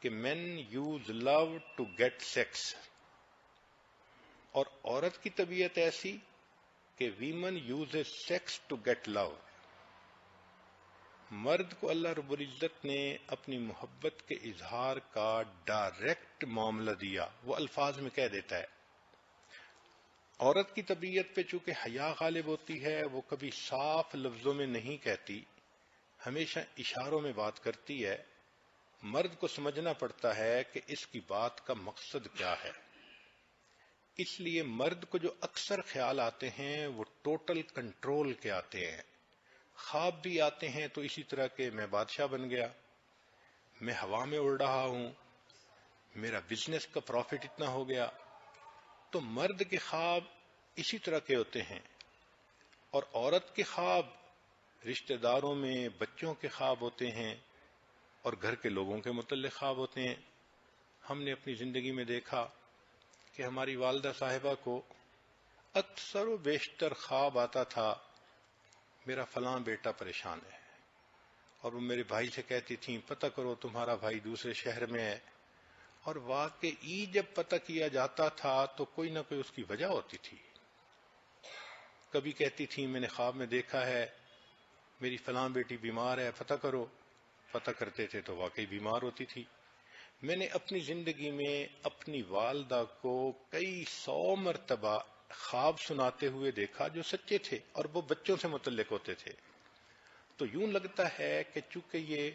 کہ men use love to get sex, اور عورت کی طبیعت ایسی کہ women use a sex to get love. مرد کو اللہ رب العزت نے اپنی محبت کے اظہار کا ڈائریکٹ معاملہ دیا، وہ الفاظ میں کہہ دیتا ہے. عورت کی طبیعت پہ چونکہ حیا غالب ہوتی ہے، وہ کبھی صاف لفظوں میں نہیں کہتی، ہمیشہ اشاروں میں بات کرتی ہے. مرد کو سمجھنا پڑتا ہے کہ اس کی بات کا مقصد کیا ہے. اس لیے مرد کو جو اکثر خیال آتے ہیں وہ ٹوٹل کنٹرول کے آتے ہیں. خواب بھی آتے ہیں تو اسی طرح کے میں بادشاہ بن گیا، میں ہوا میں اڑ رہا ہوں، میرا بزنس کا پروفٹ اتنا ہو گیا۔ تو مرد کے خواب اسی طرح کے ہوتے ہیں، اور عورت کے خواب رشتہ داروں میں بچوں کے خواب ہوتے ہیں اور گھر کے لوگوں کے متعلق خواب ہوتے ہیں۔ ہم نے اپنی زندگی میں دیکھا کہ ہماری والدہ صاحبہ کو اکثر و بیشتر خواب آتا تھا میرا فلاں بیٹا پریشان ہے، اور وہ میرے بھائی سے کہتی تھیں پتہ کرو تمہارا بھائی دوسرے شہر میں ہے، اور واقعی جب پتہ کیا جاتا تھا تو کوئی نہ کوئی اس کی وجہ ہوتی تھی۔ کبھی کہتی تھی میں نے خواب میں دیکھا ہے میری فلاں بیٹی بیمار ہے، پتہ کرو، پتہ کرتے تھے تو واقعی بیمار ہوتی تھی۔ میں نے اپنی زندگی میں اپنی والدہ کو کئی 100 مرتبہ خواب سناتے ہوئے دیکھا جو سچے تھے اور وہ بچوں سے متعلق ہوتے تھے۔ تو یوں لگتا ہے کہ چونکہ یہ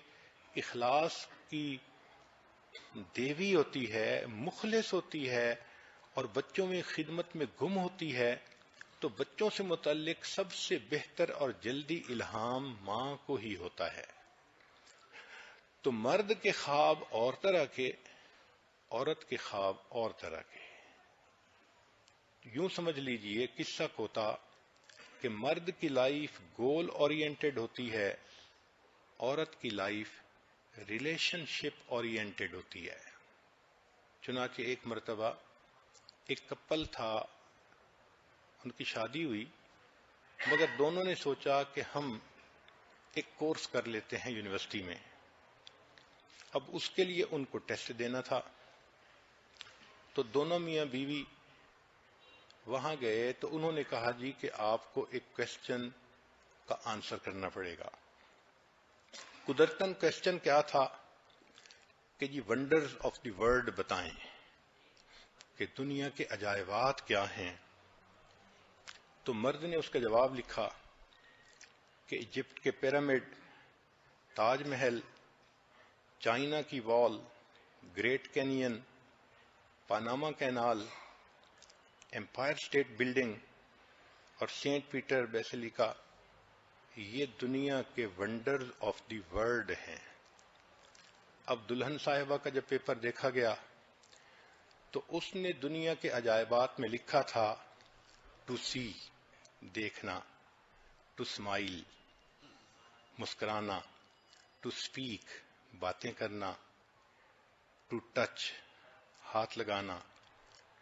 اخلاص کی دیوی ہوتی ہے، مخلص ہوتی ہے اور بچوں میں خدمت میں گم ہوتی ہے، تو بچوں سے متعلق سب سے بہتر اور جلدی الہام ماں کو ہی ہوتا ہے۔ تو مرد کے خواب اور طرح کے، عورت کے خواب اور طرح کے۔ یوں سمجھ لیجئے قصہ کوتا کہ مرد کی لائف گول اورینٹڈ ہوتی ہے، عورت کی لائف ریلیشن شپ اورینٹڈ ہوتی ہے۔ چنانچہ ایک مرتبہ ایک کپل تھا، ان کی شادی ہوئی، مگر دونوں نے سوچا کہ ہم ایک کورس کر لیتے ہیں یونیورسٹی میں۔ اب اس کے لیے ان کو ٹیسٹ دینا تھا، تو دونوں میاں بیوی وہاں گئے تو انہوں نے کہا جی کہ آپ کو ایک کویسچن کا آنسر کرنا پڑے گا۔ قدرتاً کویسچن کیا تھا کہ جی ونڈرز آف دی ورلڈ بتائیں کہ دنیا کے عجائبات کیا ہیں۔ تو مرد نے اس کا جواب لکھا کہ ایجپٹ کے پیرامڈ، تاج محل، چائنا کی wall, great canyon, Panama canal, empire state building اور سینٹ پیٹر بیسیلیکا، یہ دنیا کے ونڈرز آف دی ورلڈ ہیں۔ اب دلہن صاحبہ کا جب پیپر دیکھا گیا تو اس نے دنیا کے عجائبات میں لکھا تھا ٹو سی، دیکھنا، ٹو اسمائل، مسکرانا، ٹو اسپیک، باتیں کرنا، ٹو ٹچ، ہاتھ لگانا،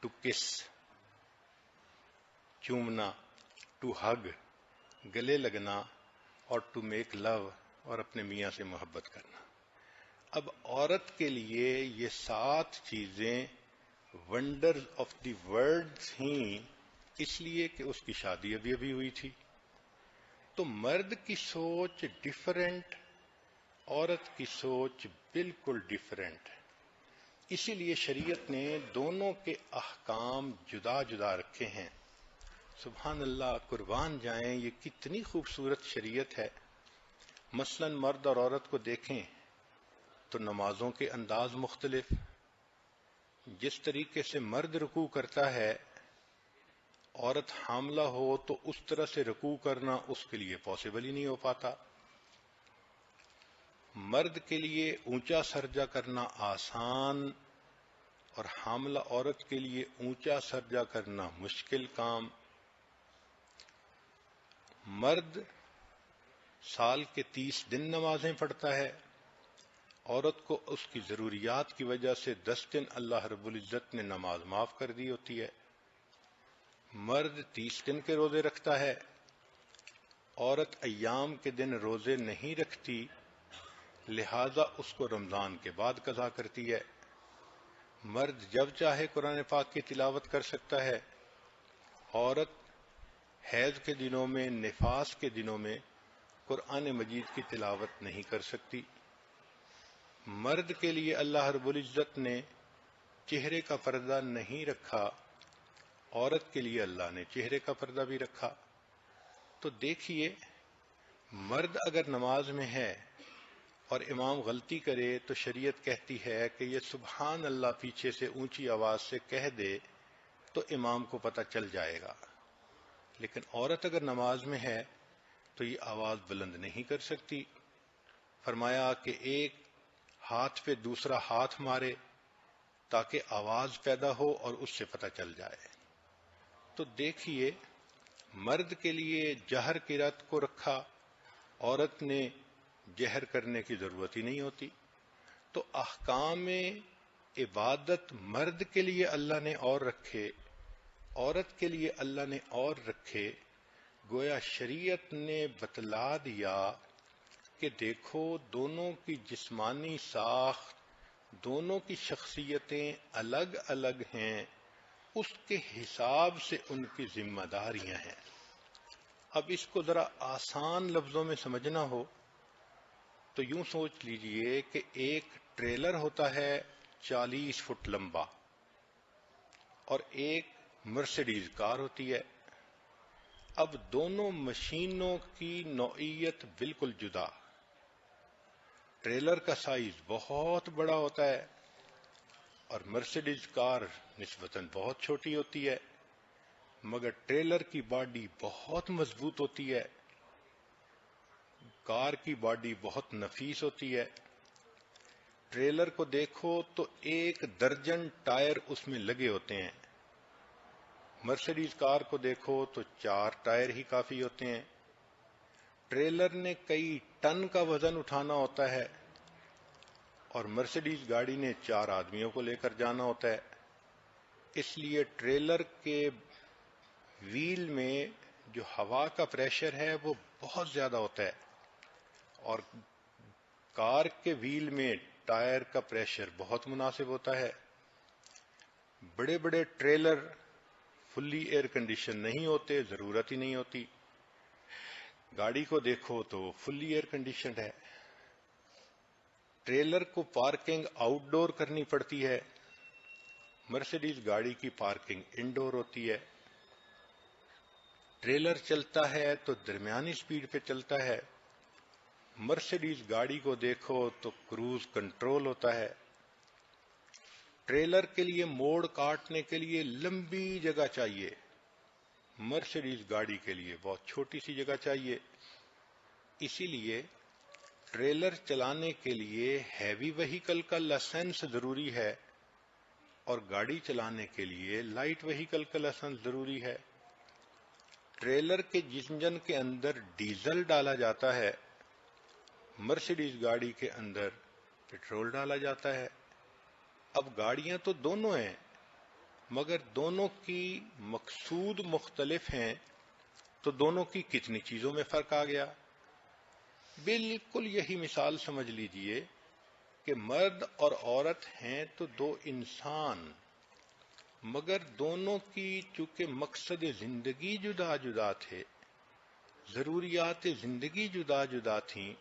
ٹو کس، چومنا، ٹو ہگ، گلے لگنا، اور ٹو میک لو، اور اپنے میاں سے محبت کرنا۔ اب عورت کے لیے یہ 7 چیزیں ونڈرز آف دی ورلڈ تھیں، اس لیے کہ اس کی شادی ابھی ابھی ہوئی تھی۔ تو مرد کی سوچ ڈیفرنٹ، عورت کی سوچ بالکل ڈیفرنٹ۔ اسی لیے شریعت نے دونوں کے احکام جدا جدا رکھے ہیں۔ سبحان اللہ، قربان جائیں، یہ کتنی خوبصورت شریعت ہے۔ مثلا مرد اور عورت کو دیکھیں تو نمازوں کے انداز مختلف، جس طریقے سے مرد رکوع کرتا ہے، عورت حاملہ ہو تو اس طرح سے رکوع کرنا اس کے لیے پاسبل ہی نہیں ہو پاتا۔ مرد کے لیے اونچا سرجا کرنا آسان اور حاملہ عورت کے لیے اونچا سرجا کرنا مشکل کام۔ مرد سال کے 30 دن نمازیں پڑھتا ہے، عورت کو اس کی ضروریات کی وجہ سے 10 دن اللہ رب العزت نے نماز معاف کر دی ہوتی ہے۔ مرد 30 دن کے روزے رکھتا ہے، عورت ایام کے دن روزے نہیں رکھتی، لہذا اس کو رمضان کے بعد قضا کرتی ہے۔ مرد جب چاہے قرآن پاک کی تلاوت کر سکتا ہے، عورت حیض کے دنوں میں، نفاس کے دنوں میں قرآن مجید کی تلاوت نہیں کر سکتی۔ مرد کے لیے اللہ رب العزت نے چہرے کا پردہ نہیں رکھا، عورت کے لیے اللہ نے چہرے کا پردہ بھی رکھا۔ تو دیکھیے، مرد اگر نماز میں ہے اور امام غلطی کرے تو شریعت کہتی ہے کہ یہ سبحان اللہ پیچھے سے اونچی آواز سے کہہ دے تو امام کو پتہ چل جائے گا۔ لیکن عورت اگر نماز میں ہے تو یہ آواز بلند نہیں کر سکتی. فرمایا کہ ایک ہاتھ پہ دوسرا ہاتھ مارے تاکہ آواز پیدا ہو اور اس سے پتہ چل جائے. تو دیکھیے مرد کے لیے جہر کی رت کو رکھا، عورت نے جہر کرنے کی ضرورت ہی نہیں ہوتی. تو احکام عبادت مرد کے لیے اللہ نے اور رکھے، عورت کے لیے اللہ نے اور رکھے. گویا شریعت نے بتلا دیا کہ دیکھو دونوں کی جسمانی ساخت، دونوں کی شخصیتیں الگ الگ ہیں، اس کے حساب سے ان کی ذمہ داریاں ہیں. اب اس کو ذرا آسان لفظوں میں سمجھنا ہو تو یوں سوچ لیجئے کہ ایک ٹریلر ہوتا ہے 40 فٹ لمبا اور ایک مرسیڈیز کار ہوتی ہے. اب دونوں مشینوں کی نوعیت بالکل جدا. ٹریلر کا سائز بہت بڑا ہوتا ہے اور مرسیڈیز کار نسبتاً بہت چھوٹی ہوتی ہے، مگر ٹریلر کی باڈی بہت مضبوط ہوتی ہے، کار کی باڈی بہت نفیس ہوتی ہے. ٹریلر کو دیکھو تو 1 درجن ٹائر اس میں لگے ہوتے ہیں، مرسیڈیز کار کو دیکھو تو 4 ٹائر ہی کافی ہوتے ہیں. ٹریلر نے کئی ٹن کا وزن اٹھانا ہوتا ہے اور مرسیڈیز گاڑی نے 4 آدمیوں کو لے کر جانا ہوتا ہے. اس لیے ٹریلر کے ویل میں جو ہوا کا پریشر ہے وہ بہت زیادہ ہوتا ہے اور کار کے ویل میں ٹائر کا پریشر بہت مناسب ہوتا ہے. بڑے بڑے ٹریلر فلی ایئر کنڈیشن نہیں ہوتے، ضرورت ہی نہیں ہوتی. گاڑی کو دیکھو تو فلی ایئر کنڈیشنڈ ہے. ٹریلر کو پارکنگ آؤٹ ڈور کرنی پڑتی ہے، مرسیڈیز گاڑی کی پارکنگ انڈور ہوتی ہے. ٹریلر چلتا ہے تو درمیانی سپیڈ پہ چلتا ہے، مرسیڈیز گاڑی کو دیکھو تو کروز کنٹرول ہوتا ہے. ٹریلر کے لیے موڑ کاٹنے کے لیے لمبی جگہ چاہیے، مرسیڈیز گاڑی کے لیے بہت چھوٹی سی جگہ چاہیے. اسی لیے ٹریلر چلانے کے لیے ہیوی وہیکل کا لائسنس ضروری ہے اور گاڑی چلانے کے لیے لائٹ وہیکل کا لائسنس ضروری ہے. ٹریلر کے انجن کے اندر ڈیزل ڈالا جاتا ہے، مرسیڈیز گاڑی کے اندر پیٹرول ڈالا جاتا ہے. اب گاڑیاں تو دونوں ہیں مگر دونوں کی مقصود مختلف ہیں، تو دونوں کی کتنی چیزوں میں فرق آ گیا. بالکل یہی مثال سمجھ لیجئے کہ مرد اور عورت ہیں تو 2 انسان، مگر دونوں کی چونکہ مقصد زندگی جدا جدا تھے، ضروریات زندگی جدا جدا تھیں،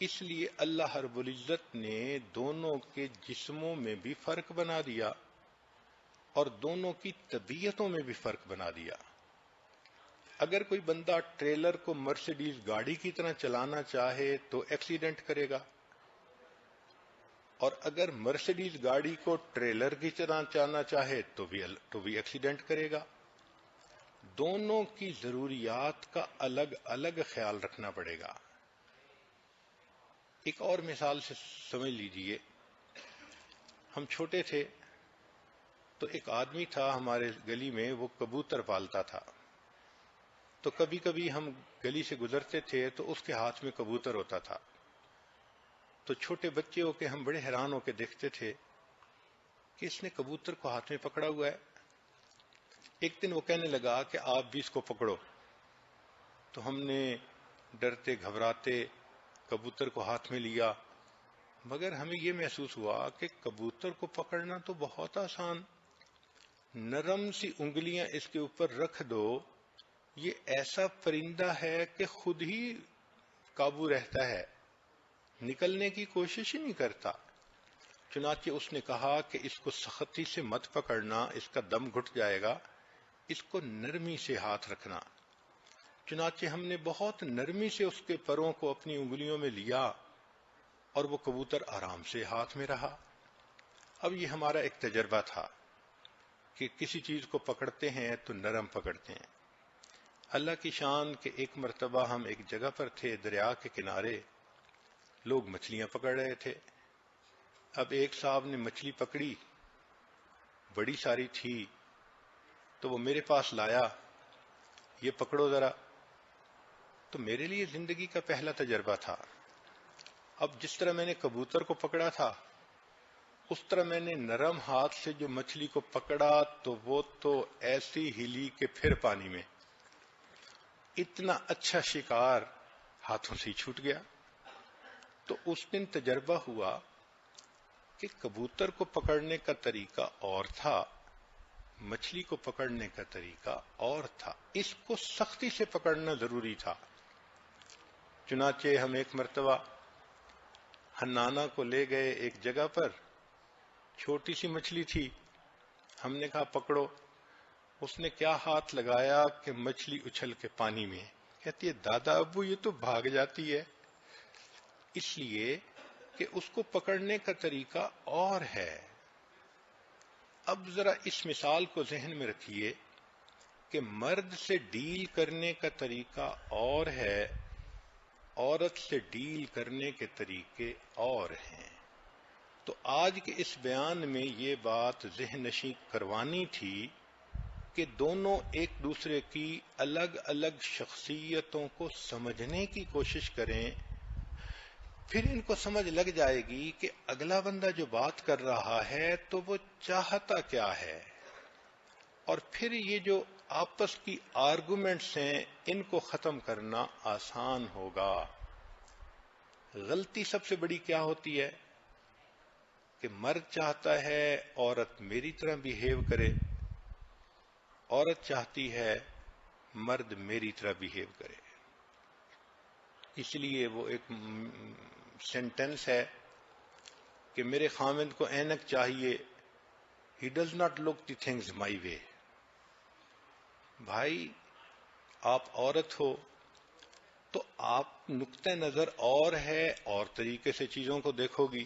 اس لیے اللہ رب العزت نے دونوں کے جسموں میں بھی فرق بنا دیا اور دونوں کی طبیعتوں میں بھی فرق بنا دیا. اگر کوئی بندہ ٹریلر کو مرسیڈیز گاڑی کی طرح چلانا چاہے تو ایکسیڈنٹ کرے گا، اور اگر مرسیڈیز گاڑی کو ٹریلر کی طرح چلانا چاہے تو بھی ایکسیڈنٹ کرے گا. دونوں کی ضروریات کا الگ الگ خیال رکھنا پڑے گا. ایک اور مثال سے سمجھ لیجئے، ہم چھوٹے تھے تو ایک آدمی تھا ہمارے گلی میں، وہ کبوتر پالتا تھا. تو کبھی کبھی ہم گلی سے گزرتے تھے تو اس کے ہاتھ میں کبوتر ہوتا تھا. تو چھوٹے بچے ہو کے ہم بڑے حیران ہو کے دیکھتے تھے کہ اس نے کبوتر کو ہاتھ میں پکڑا ہوا ہے. ایک دن وہ کہنے لگا کہ آپ بھی اس کو پکڑو. تو ہم نے ڈرتے گھبراتے کبوتر کو ہاتھ میں لیا، مگر ہمیں یہ محسوس ہوا کہ کبوتر کو پکڑنا تو بہت آسان، نرم سی انگلیاں اس کے اوپر رکھ دو، یہ ایسا پرندہ ہے کہ خود ہی قابو رہتا ہے، نکلنے کی کوشش ہی نہیں کرتا. چنانچہ اس نے کہا کہ اس کو سختی سے مت پکڑنا، اس کا دم گھٹ جائے گا، اس کو نرمی سے ہاتھ رکھنا. چنانچہ ہم نے بہت نرمی سے اس کے پروں کو اپنی انگلیوں میں لیا اور وہ کبوتر آرام سے ہاتھ میں رہا. اب یہ ہمارا ایک تجربہ تھا کہ کسی چیز کو پکڑتے ہیں تو نرم پکڑتے ہیں. اللہ کی شان کہ ایک مرتبہ ہم ایک جگہ پر تھے، دریا کے کنارے، لوگ مچھلیاں پکڑ رہے تھے۔ اب ایک صاحب نے مچھلی پکڑی، بڑی ساری تھی، تو وہ میرے پاس لایا، یہ پکڑو ذرا۔ تو میرے لیے زندگی کا پہلا تجربہ تھا۔ اب جس طرح میں نے کبوتر کو پکڑا تھا، اس طرح میں نے نرم ہاتھ سے جو مچھلی کو پکڑا تو وہ تو ایسی ہلی کہ پھر پانی میں، اتنا اچھا شکار ہاتھوں سے ہی چھوٹ گیا۔ تو اس دن تجربہ ہوا کہ کبوتر کو پکڑنے کا طریقہ اور تھا، مچھلی کو پکڑنے کا طریقہ اور تھا، اس کو سختی سے پکڑنا ضروری تھا۔ چنانچہ ہم ایک مرتبہ حنانہ کو لے گئے ایک جگہ پر، چھوٹی سی مچھلی تھی، ہم نے کہا پکڑو، اس نے کیا ہاتھ لگایا کہ مچھلی اچھل کے پانی میں، کہتی ہے دادا ابو یہ تو بھاگ جاتی ہے، اس لیے کہ اس کو پکڑنے کا طریقہ اور ہے۔ اب ذرا اس مثال کو ذہن میں رکھیے کہ مرد سے ڈیل کرنے کا طریقہ اور ہے، عورت سے ڈیل کرنے کے طریقے اور ہیں۔ تو آج کے اس بیان میں یہ بات ذہن نشیں کروانی تھی کہ دونوں ایک دوسرے کی الگ الگ شخصیتوں کو سمجھنے کی کوشش کریں، پھر ان کو سمجھ لگ جائے گی کہ اگلا بندہ جو بات کر رہا ہے تو وہ چاہتا کیا ہے، اور پھر یہ جو آپس کی آرگومنٹس ہیں ان کو ختم کرنا آسان ہوگا۔ غلطی سب سے بڑی کیا ہوتی ہے کہ مرد چاہتا ہے عورت میری طرح بیہیو کرے، عورت چاہتی ہے مرد میری طرح بیہیو کرے۔ اس لیے وہ ایک سینٹنس ہے کہ میرے خامند کو اینک چاہیے، he does not look the things my way۔ بھائی آپ عورت ہو تو آپ نقطہ نظر اور ہے، اور طریقے سے چیزوں کو دیکھو گی،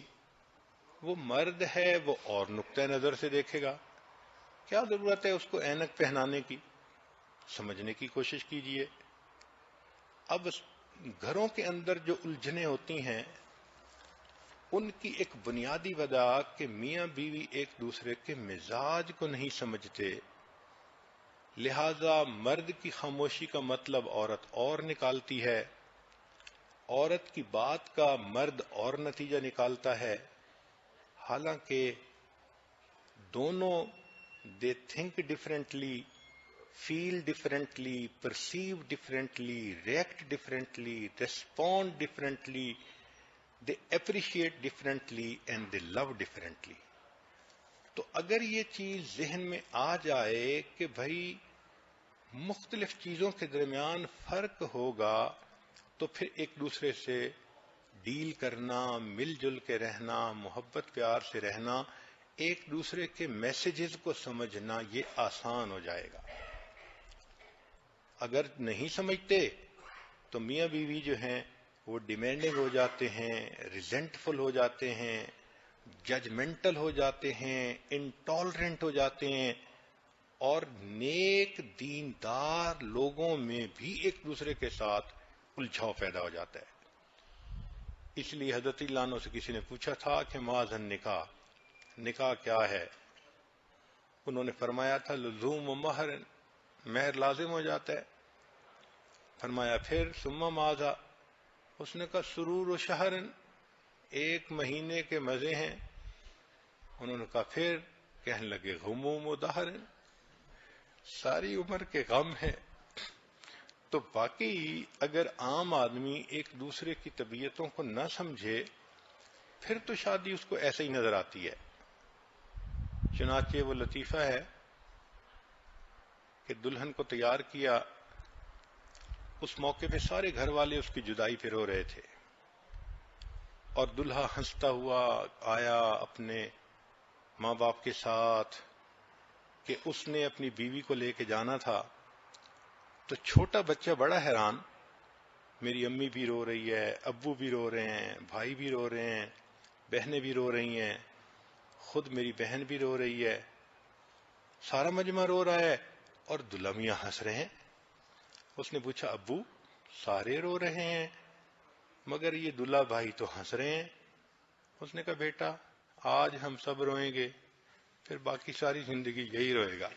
وہ مرد ہے وہ اور نقطہ نظر سے دیکھے گا۔ کیا ضرورت ہے اس کو اینک پہنانے کی؟ سمجھنے کی کوشش کیجئے۔ اب گھروں کے اندر جو الجھنیں ہوتی ہیں ان کی ایک بنیادی وجہ کہ میاں بیوی ایک دوسرے کے مزاج کو نہیں سمجھتے، لہذا مرد کی خاموشی کا مطلب عورت اور نکالتی ہے، عورت کی بات کا مرد اور نتیجہ نکالتا ہے، حالانکہ دونوں they think differently, feel differently, perceive differently, react differently, respond differently, they appreciate differently and they love differently۔ تو اگر یہ چیز ذہن میں آ جائے کہ بھائی مختلف چیزوں کے درمیان فرق ہوگا تو پھر ایک دوسرے سے ڈیل کرنا، مل جل کے رہنا، محبت پیار سے رہنا، ایک دوسرے کے میسیجز کو سمجھنا یہ آسان ہو جائے گا۔ اگر نہیں سمجھتے تو میاں بیوی جو ہیں وہ ڈیمانڈنگ ہو جاتے ہیں، ریزنٹفل ہو جاتے ہیں، ججمنٹل ہو جاتے ہیں، انٹالرنٹ ہو جاتے ہیں، اور نیک دیندار لوگوں میں بھی ایک دوسرے کے ساتھ الجھاؤ پیدا ہو جاتا ہے۔ اس لیے حضرت اللہ عنہ سے کسی نے پوچھا تھا کہ ماذا نکاح، نکاح کیا ہے؟ انہوں نے فرمایا تھا لزوم و مہر، مہر لازم ہو جاتا ہے۔ فرمایا پھر ثم ماذا؟ اس نے کہا سرور و شہر، ایک مہینے کے مزے ہیں۔ انہوں نے کہا پھر؟ کہنے لگے غموم و دہر، ساری عمر کے غم ہیں۔ تو باقی اگر عام آدمی ایک دوسرے کی طبیعتوں کو نہ سمجھے پھر تو شادی اس کو ایسے ہی نظر آتی ہے۔ چنانچہ وہ لطیفہ ہے کہ دلہن کو تیار کیا، اس موقع پہ سارے گھر والے اس کی جدائی پہ رو رہے تھے، اور دلہا ہنستا ہوا آیا اپنے ماں باپ کے ساتھ کہ اس نے اپنی بیوی کو لے کے جانا تھا۔ تو چھوٹا بچہ بڑا حیران، میری امی بھی رو رہی ہے، ابو بھی رو رہے ہیں، بھائی بھی رو رہے ہیں، بہنیں بھی رو رہی ہیں، خود میری بہن بھی رو رہی ہے، سارا مجمع رو رہا ہے، اور دلہا میاں ہنس رہے ہیں۔ اس نے پوچھا ابو سارے رو رہے ہیں مگر یہ دلہا بھائی تو ہنس رہے ہیں. اس نے کہا بیٹا آج ہم سب روئیں گے پھر باقی ساری زندگی یہی روئے گا.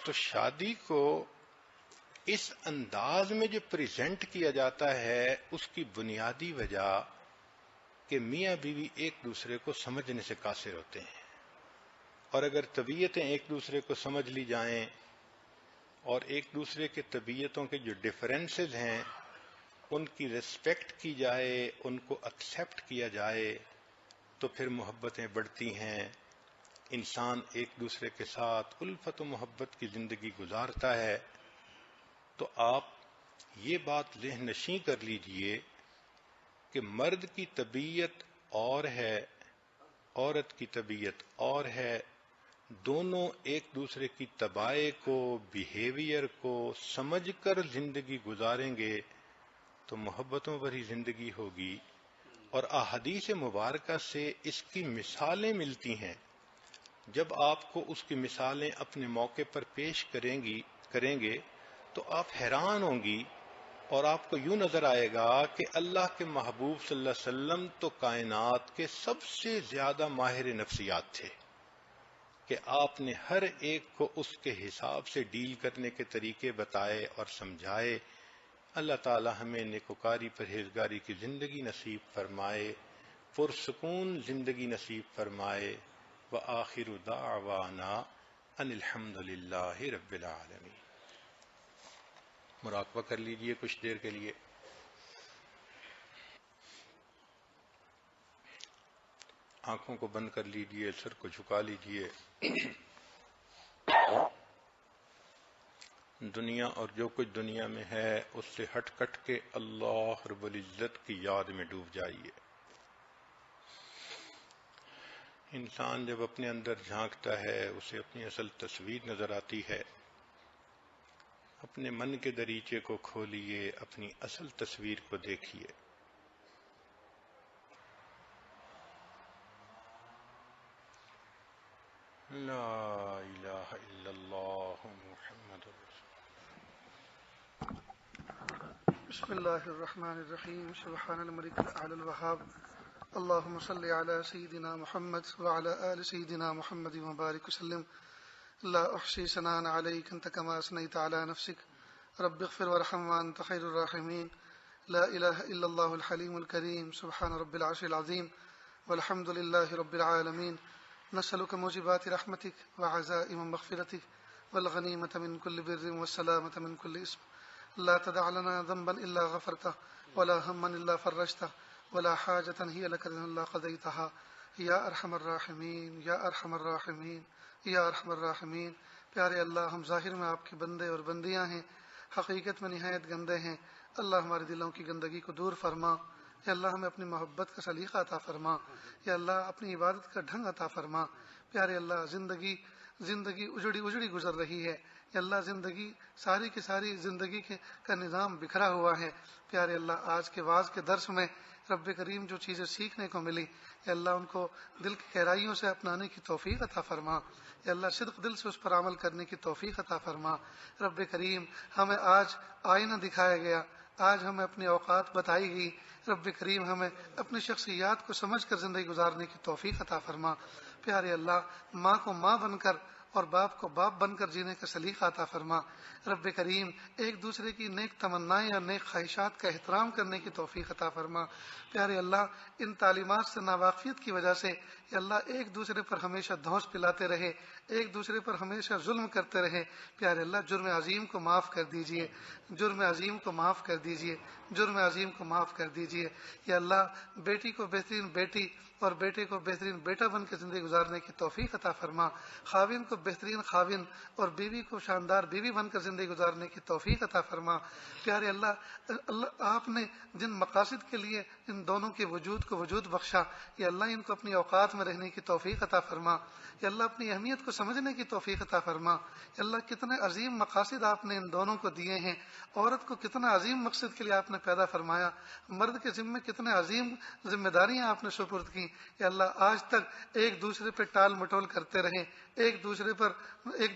تو شادی کو اس انداز میں جو پریزنٹ کیا جاتا ہے اس کی بنیادی وجہ کہ میاں بیوی ایک دوسرے کو سمجھنے سے قاصر ہوتے ہیں، اور اگر طبیعتیں ایک دوسرے کو سمجھ لی جائیں اور ایک دوسرے کے طبیعتوں کے جو ڈفرینسز ہیں ان کی ریسپیکٹ کی جائے، ان کو ایکسیپٹ کیا جائے، تو پھر محبتیں بڑھتی ہیں. انسان ایک دوسرے کے ساتھ الفت و محبت کی زندگی گزارتا ہے. تو آپ یہ بات ذہن نشیں کر لیجئے کہ مرد کی طبیعت اور ہے، عورت کی طبیعت اور ہے. دونوں ایک دوسرے کی طبائع کو، بیہیویئر کو سمجھ کر زندگی گزاریں گے تو محبتوں بھری زندگی ہوگی. اور احادیث مبارکہ سے اس کی مثالیں ملتی ہیں. جب آپ کو اس کی مثالیں اپنے موقع پر پیش کریں گے تو آپ حیران ہوں گی، اور آپ کو یوں نظر آئے گا کہ اللہ کے محبوب صلی اللہ علیہ وسلم تو کائنات کے سب سے زیادہ ماہر نفسیات تھے کہ آپ نے ہر ایک کو اس کے حساب سے ڈیل کرنے کے طریقے بتائے اور سمجھائے. اللہ تعالی ہمیں نیکوکاری پرہیزگاری کی زندگی نصیب فرمائے، پرسکون زندگی نصیب فرمائے. وآخر دعوانا ان الحمد للہ رب العالمین. مراقبہ کر لیجئے کچھ دیر کے لیے. آنکھوں کو بند کر لیجئے، سر کو جھکا لیجئے. دنیا اور جو کچھ دنیا میں ہے اس سے ہٹ کٹ کے اللہ رب العزت کی یاد میں ڈوب جائیے. انسان جب اپنے اندر جھانکتا ہے اسے اپنی اصل تصویر نظر آتی ہے. اپنے من کے دریچے کو کھولیے، اپنی اصل تصویر کو دیکھیے. لا الہ الا اللہ محمد رسول. بسم اللہ الرحمن الرحیم. سبحان الملک الاعلی الوہاب. اللہم صلی علی سیدنا محمد وعلی آل سیدنا محمد وبارک وسلم. لا احصی ثناء علیک انت کما اثنیت علی نفسک رب اغفر وارحم وانت خیر الراحمین. لا الہ الا اللہ الحلیم الکریم. سبحان رب العرش العظیم والحمد للہ رب العالمین. نسألک موجبات رحمتک وعزائم مغفرتک والغنیمۃ من کل بر والسلامۃ من کل اسم. لا تدع لنا ذنبا الا غفرته ولا هما الا فرجته ولا حاجة هي لك الا قضيتها یا ارحم الراحمین یا ارحم الراحمین یا ارحم الراحمین. پیارے اللہ، ہم ظاہر میں آپ کے بندے اور بندیاں ہیں، حقیقت میں نہایت گندے ہیں. اللہ ہمارے دلوں کی گندگی کو دور فرما. یا اللہ ہمیں اپنی محبت کا سلیقہ عطا فرما. یا اللہ اپنی عبادت کا ڈھنگ عطا فرما. پیارے اللہ، زندگی اجڑی گزر رہی ہے. یا اللہ زندگی ساری کی ساری زندگی کا نظام بکھرا ہوا ہے. پیارے اللہ، آج کے واعظ کے درس میں رب کریم جو چیزیں سیکھنے کو ملی، یا اللہ ان کو دل کی گہرائیوں سے اپنانے کی توفیق عطا فرما. یا اللہ صدق دل سے اس پر عمل کرنے کی توفیق عطا فرما. رب کریم، ہمیں آج آئینہ دکھایا گیا، آج ہمیں اپنی اوقات بتائی گئی. رب کریم، ہمیں اپنی شخصیات کو سمجھ کر زندگی گزارنے کی توفیق عطا فرما. پیارے اللہ، ماں کو ماں بن کر اور باپ کو باپ بن کر جینے کا سلیقہ عطا فرما. رب کریم، ایک دوسرے کی نیک تمنائیں اور نیک خواہشات کا احترام کرنے کی توفیق عطا فرما. پیارے اللہ، ان تعلیمات سے ناواقفیت کی وجہ سے یا اللہ ایک دوسرے پر ہمیشہ دھونس پلاتے رہے، ایک دوسرے پر ہمیشہ ظلم کرتے رہے. پیارے اللہ، جرم عظیم کو معاف کر دیجئے، جرم عظیم کو معاف کر دیجئے، جرم عظیم کو معاف کر دیجئے. یا اللہ، بیٹی کو بہترین بیٹی اور بیٹے کو بہترین بیٹا بن کے زندگی گزارنے کی توفیق عطا فرما، خاوند کو بہترین خاوند اور بیوی کو شاندار بیوی بن کر زندگی گزارنے کی توفیق عطا فرما۔ پیارے اللہ آپ نے جن مقاصد کے لیے ان دونوں کے وجود کو وجود بخشا، یا اللہ ان کو اپنی اوقات میں رہنے کی توفیق عطا فرما، یا اللہ اپنی اہمیت کو سمجھنے کی توفیق عطا فرما۔ یا اللہ کتنے عظیم مقاصد آپ نے ان دونوں کو دیے ہیں، عورت کو کتنا عظیم مقصد کے لیے آپ نے پیدا فرمایا، مرد کے ذمے کتنے عظیم ذمہ داریاں آپ نے سپرد کی۔ یا اللہ آج تک ایک دوسرے پہ ٹال مٹول کرتے رہیں، ایک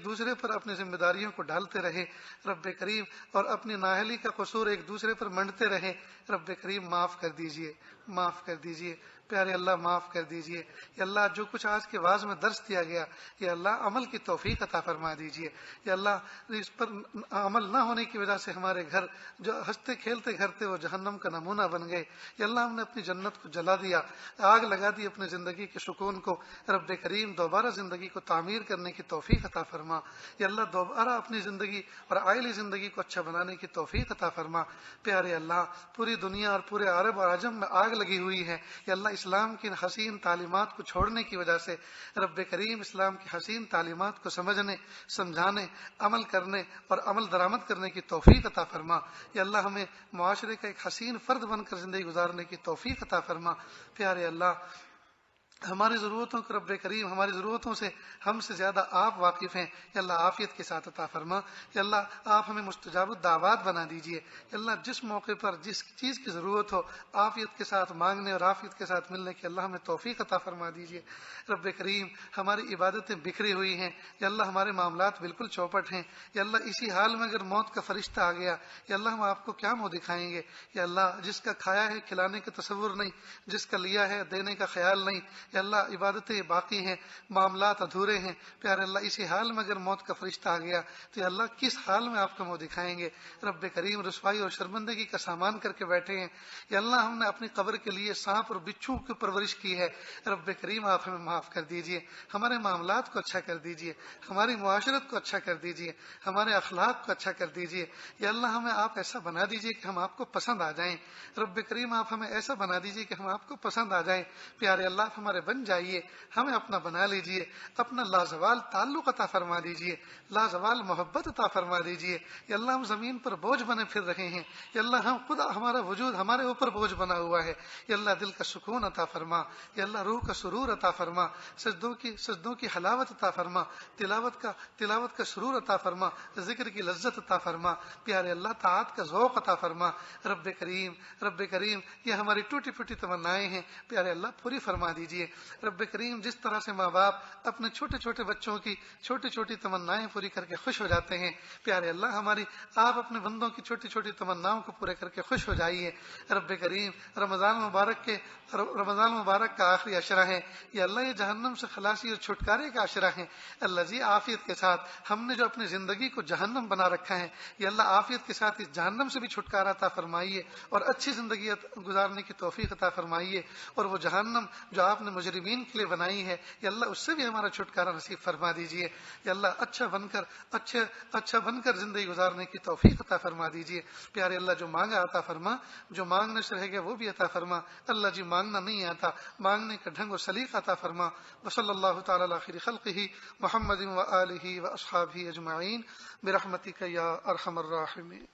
دوسرے پر اپنی ذمہ داریوں کو ڈالتے رہے رب کریم، اور اپنی نااہلی کا قصور ایک دوسرے پر منڈتے رہے۔ رب کریم معاف کر دیجئے، معاف کر دیجئے، پیارے اللہ معاف کر دیجئے۔ یا اللہ جو کچھ آج کے واعظ میں درس دیا گیا، یا اللہ عمل کی توفیق عطا فرما دیجئے۔ یا اللہ اس پر عمل نہ ہونے کی وجہ سے ہمارے گھر جو ہنستے کھیلتے گھر تھے وہ جہنم کا نمونہ بن گئے۔ یا اللہ ہم نے اپنی جنت کو جلا دیا، آگ لگا دی اپنی زندگی کے سکون کو۔ رب کریم دوبارہ زندگی کو تعمیر کرنے کی توفیق عطا فرما۔ یا اللہ دوبارہ اپنی زندگی اور عائلی زندگی کو اچھا بنانے کی توفیق عطا فرما۔ پیارے اللہ پوری دنیا اور پورے عرب اور عجم میں آگ لگی ہوئی ہے، یا اللہ اسلام کی حسین تعلیمات کو چھوڑنے کی وجہ سے رب کریم اسلام کی حسین تعلیمات کو سمجھنے، سمجھانے، عمل کرنے اور عمل درآمد کرنے کی توفیق عطا فرما۔ یا اللہ ہمیں معاشرے کا ایک حسین فرد بن کر زندگی گزارنے کی توفیق عطا فرما۔ پیارے اللہ ہماری ضرورتوں کو رب کریم ہماری ضرورتوں سے ہم سے زیادہ آپ واقف ہیں، یا اللہ عافیت کے ساتھ عطا فرما۔ یا اللہ آپ ہمیں مستجاب الدعوات بنا دیجئے۔ یا اللہ جس موقع پر جس چیز کی ضرورت ہو عافیت کے ساتھ مانگنے اور عافیت کے ساتھ ملنے کی اللہ ہمیں توفیق عطا فرما دیجئے۔ رب کریم ہماری عبادتیں بکھری ہوئی ہیں، یا اللہ ہمارے معاملات بالکل چوپٹ ہیں۔ یا اللہ اسی حال میں اگر موت کا فرشتہ آ گیا، یا اللہ ہم آپ کو کیا منہ دکھائیں گے؟ یا اللہ جس کا کھایا ہے کھلانے کا تصور نہیں، جس کا لیا ہے دینے کا خیال نہیں، یا اللہ عبادتیں باقی ہیں، معاملات ادھورے ہیں۔ پیارے اللہ اسی حال میں اگر موت کا فرشتہ آ گیا تو یا اللہ کس حال میں آپ کا منہ دکھائیں گے؟ رب کریم رسوائی اور شرمندگی کا سامان کر کے بیٹھے ہیں، یا اللہ ہم نے اپنی قبر کے لیے سانپ اور بچھو کی پرورش کی ہے۔ رب کریم آپ ہمیں معاف کر دیجئے، ہمارے معاملات کو اچھا کر دیجئے، ہماری معاشرت کو اچھا کر دیجئے، ہمارے اخلاق کو اچھا کر دیجئے۔ یا اللہ ہمیں آپ ایسا بنا دیجئے کہ ہم آپ کو پسند آ جائیں۔ رب کریم آپ ہمیں ایسا بنا دیجئے کہ ہم آپ کو پسند آ جائیں۔ پیارے اللہ آپ ہمارے بن جائیے، ہمیں اپنا بنا لیجئے، اپنا لازوال تعلق عطا فرما دیجئے، لازوال محبت عطا فرما دیجئے۔ یا اللہ ہم زمین پر بوجھ بنے پھر رہے ہیں، یا اللہ ہم خود ہمارا وجود ہمارے اوپر بوجھ بنا ہوا ہے۔ یا اللہ دل کا سکون عطا فرما، یا اللہ روح کا سرور عطا فرما، سجدوں کی حلاوت عطا فرما، تلاوت کا سرور عطا فرما، ذکر کی لذت عطا فرما۔ پیارے اللہ طاعت کا ذوق عطا فرما۔ رب کریم یہ ہماری ٹوٹی پھوٹی تمنائیں ہیں، پیارے اللہ پوری فرما دیجئے۔ رب کریم جس طرح سے ماں باپ اپنے چھوٹے چھوٹے بچوں کی چھوٹی چھوٹی تمنائیں پوری کر کے خوش ہو جاتے ہیں، پیارے اللہ آپ اپنے بندوں کی چھوٹی چھوٹی تمناؤں کو پورے کر کے خوش ہو جائیے۔ رب کریم رمضان مبارک کا آخری عشرہ ہے، یا اللہ یہ جہنم سے خلاصی اور چھٹکارے کا عشرہ ہے۔ اللہ جی عافیت کے ساتھ ہم نے جو اپنی زندگی کو جہنم بنا رکھا ہے، یا اللہ عافیت کے ساتھ اس جہنم سے بھی چھٹکارا عطا فرمائیے اور اچھی زندگی گزارنے کی توفیق عطا فرمائیے، اور وہ جہنم جو آپ نے مجرمین کے لیے بنائی ہے، یا اللہ اس سے بھی ہمارا چھٹکارا نصیب فرما دیجئے۔ یا اللہ اچھا بن کر زندگی گزارنے کی توفیق عطا فرما دیجئے۔ پیارے اللہ جو مانگا عطا فرما، جو مانگنے سے رہ گیا وہ بھی عطا فرما۔ اللہ جی مانگنا نہیں آتا، مانگنے کا ڈھنگ و سلیقہ عطا فرما۔ وصلی اللہ تعالی علی خیر خلقہ محمد و آلہ و اصحابہ اجمعین برحمتک یا ارحم الراحمین۔